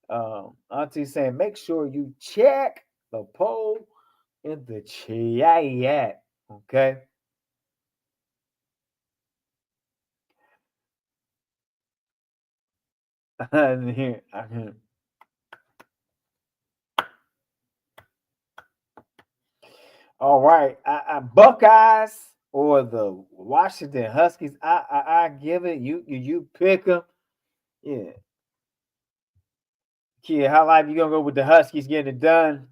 Auntie saying, make sure you check the poll in the chat. Okay. Here. All right. Buckeyes or the Washington Huskies. I give it. You pick them. Yeah. Kid, how live you gonna go with the Huskies getting it done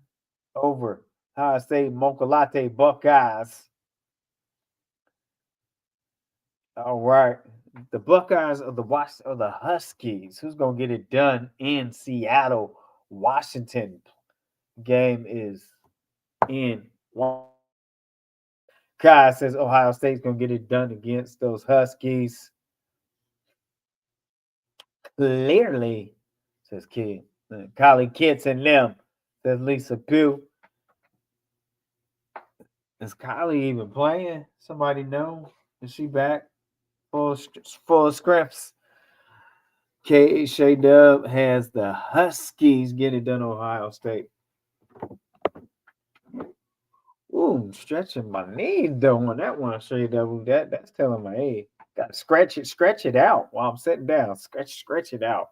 over Ohio State Mocha Latte Buckeyes? All right. The Buckeyes of the Huskies. Who's gonna get it done in Seattle, Washington? Game is in Washington. Kai says Ohio State's gonna get it done against those Huskies. Clearly, says Kid. Kylie Kitts and them, says Lisa Pugh. Is Kylie even playing? Somebody know? Is she back? Full scripts. K. Shay Dub has the Huskies get it done Ohio State. Ooh, stretching my knee doing that one, Shay Dub. That's telling my age. Gotta stretch it out while I'm sitting down. Stretch it out.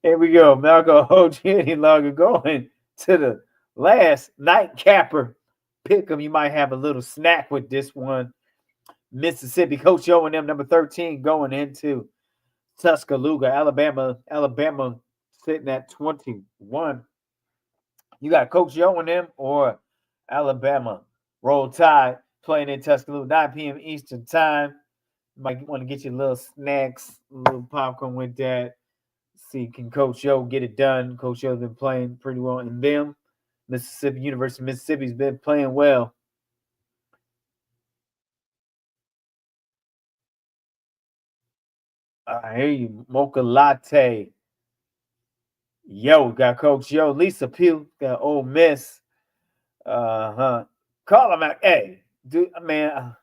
Here we go. Malcolm Hoji any longer going to the last nightcapper. Pick 'em. You might have a little snack with this one. Mississippi, Coach Yo and them, number 13, going into Tuscaloosa, Alabama. Alabama sitting at 21. You got Coach Yo and them or Alabama. Roll Tide playing in Tuscaloosa, 9 p.m. Eastern Time. You might want to get your little snacks, a little popcorn with that. See, can Coach Yo get it done? Coach Yo's been playing pretty well in them. Mississippi, University of Mississippi's been playing well. I hear you. Mocha Latte. Yo, got Coach Yo. Lisa Pugh got Ole Miss. Uh-huh. Call him out. Hey, dude, man.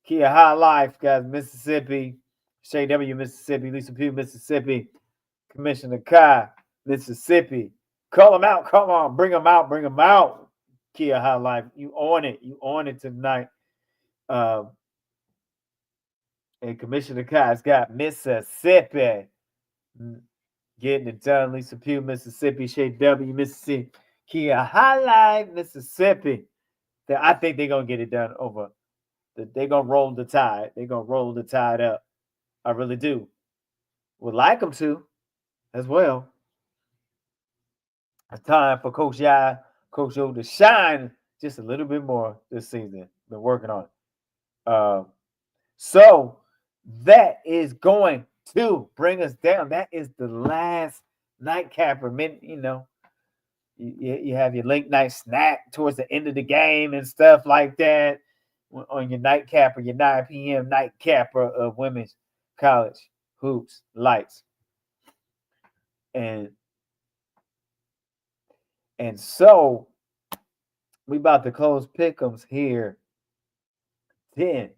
Kia High Life, guys. Mississippi. Shay W, Mississippi. Lisa Pugh, Mississippi. Commissioner Kai, Mississippi. Call him out. Come on. Bring him out. Bring him out. Kia High Life. You on it. You on it tonight. And Commissioner Kai's got Mississippi. Getting it done. Lisa Pugh, Mississippi. Shay W, Mississippi. Kia Highlight, Mississippi. I think they're going to get it done over. They're going to roll the tide. They're going to roll the tide up. I really do. Would like them to as well. It's time for Coach Coach Yo to shine just a little bit more this season. Been working on it. So that is going to bring us down. That is the last nightcapper. You have your late night snack towards the end of the game and stuff like that on your nightcapper, your 9 p.m. nightcapper of women's college hoops lights. And so we about to close pick'ems here. 10,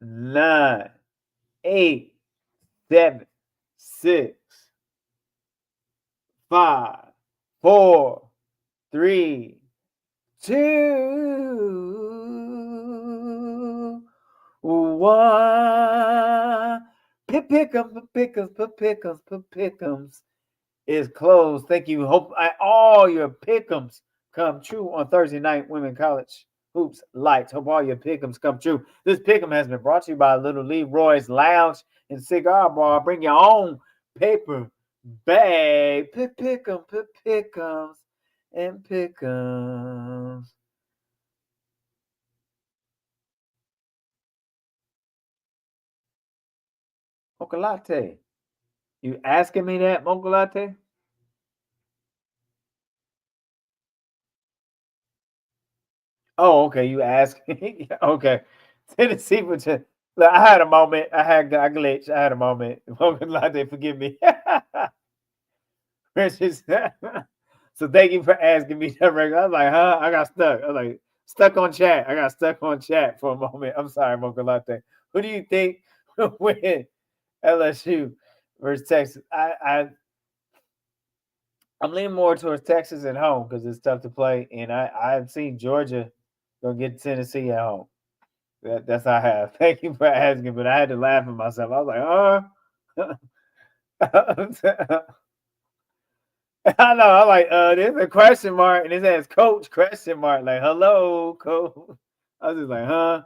9, 8, 7, 6, 5, 4, 3, 2, 1. Pick'ems is closed. Thank you. Hope all your pick'ems come true on Thursday night. Women College Hoops Lights. Hope all your pick'ems come true. This pick'em has been brought to you by Little Leroy's Lounge and Cigar Bar. Bring your own paper bag. Pick'ems, and pick'ems. Mocha Latte. You asking me that, Mocha Latte? Oh, okay. You ask. Okay. Tennessee, but I had a moment. I glitched. I had a moment. Mocha Latte, forgive me. Precious. So thank you for asking me that. I was like, huh? I got stuck. I was like, stuck on chat. I got stuck on chat for a moment. I'm sorry, Mocha Latte. Who do you think will win LSU versus Texas? I'm leaning more towards Texas at home because it's tough to play, and I've seen Georgia go get Tennessee at home. That's how I have. Thank you for asking, but I had to laugh at myself. I was like, I know. I'm like, there's a question mark, and it says Coach question mark. Like, hello, Coach. I was just like, huh?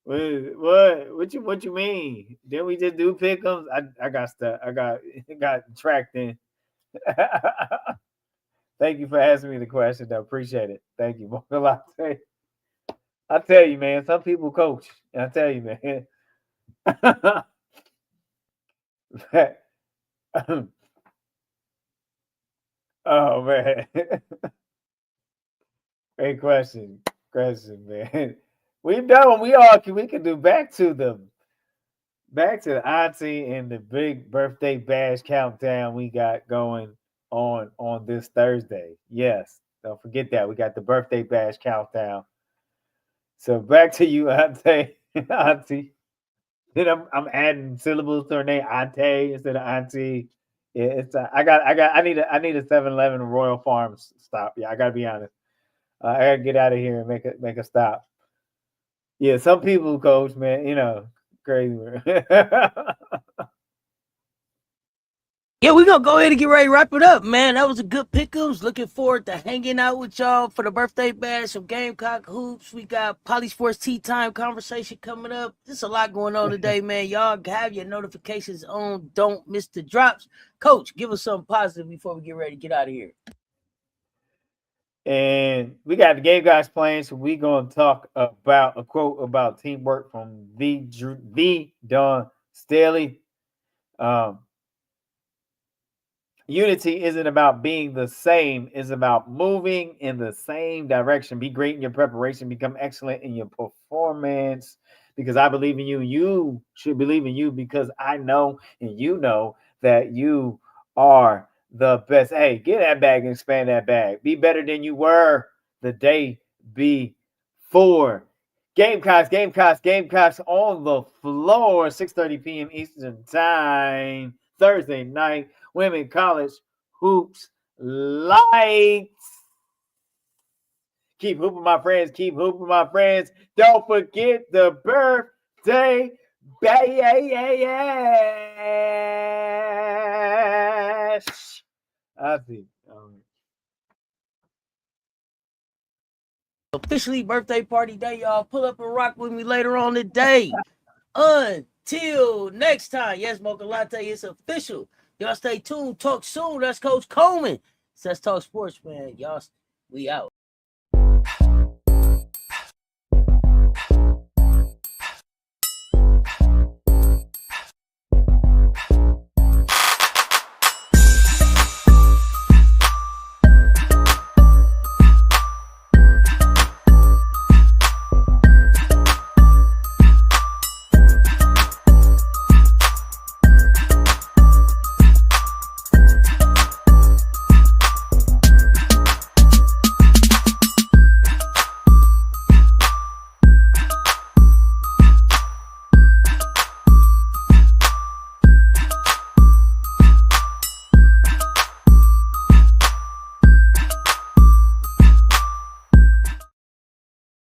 What you mean? Didn't we just do pick'ems? I got stuck. I got tracked in. Thank you for asking me the question. I appreciate it. Thank you. I tell you, man, some people coach. I tell you, man. Oh man. Great question. Question, man. We've done what we can do back to the auntie and the big birthday bash countdown we got going on this Thursday. Yes. Don't forget that. We got the birthday bash countdown. So back to you, auntie. Auntie. Then I'm adding syllables to her name, Ante instead of Auntie. Yeah, it's I need a 7-Eleven Royal Farms stop. Yeah, I gotta be honest. I gotta get out of here and make a stop. Yeah, some people, coach, man, crazy. Yeah, we're gonna go ahead and get ready to wrap it up, man. That was a good pick'ems. Looking forward to hanging out with y'all for the birthday bash, some Gamecock hoops. We got Polysports Tea Time conversation coming up. There's a lot going on today, man. Y'all have your notifications on. Don't miss the drops. Coach, give us something positive before we get ready to get out of here. And we got the game guys playing, so we're gonna talk about a quote about teamwork from the Don Staley. Unity isn't about being the same, it's about moving in the same direction. Be great in your preparation, become excellent in your performance. Because I believe in you. You should believe in you because I know and you know that you are the best. Hey, get that bag and expand that bag. Be better than you were the day before. Gamecocks on the floor, 6:30 p.m. Eastern Time, Thursday night. Women college hoops lights. Keep hooping, my friends. Keep hooping, my friends. Don't forget the birthday bash. I see. Officially birthday party day, y'all. Pull up and rock with me later on today. Until next time. Yes, Mocha Latte is official. Y'all stay tuned. Talk soon. That's Coach Coleman. Let's talk sports, man. Y'all, we out.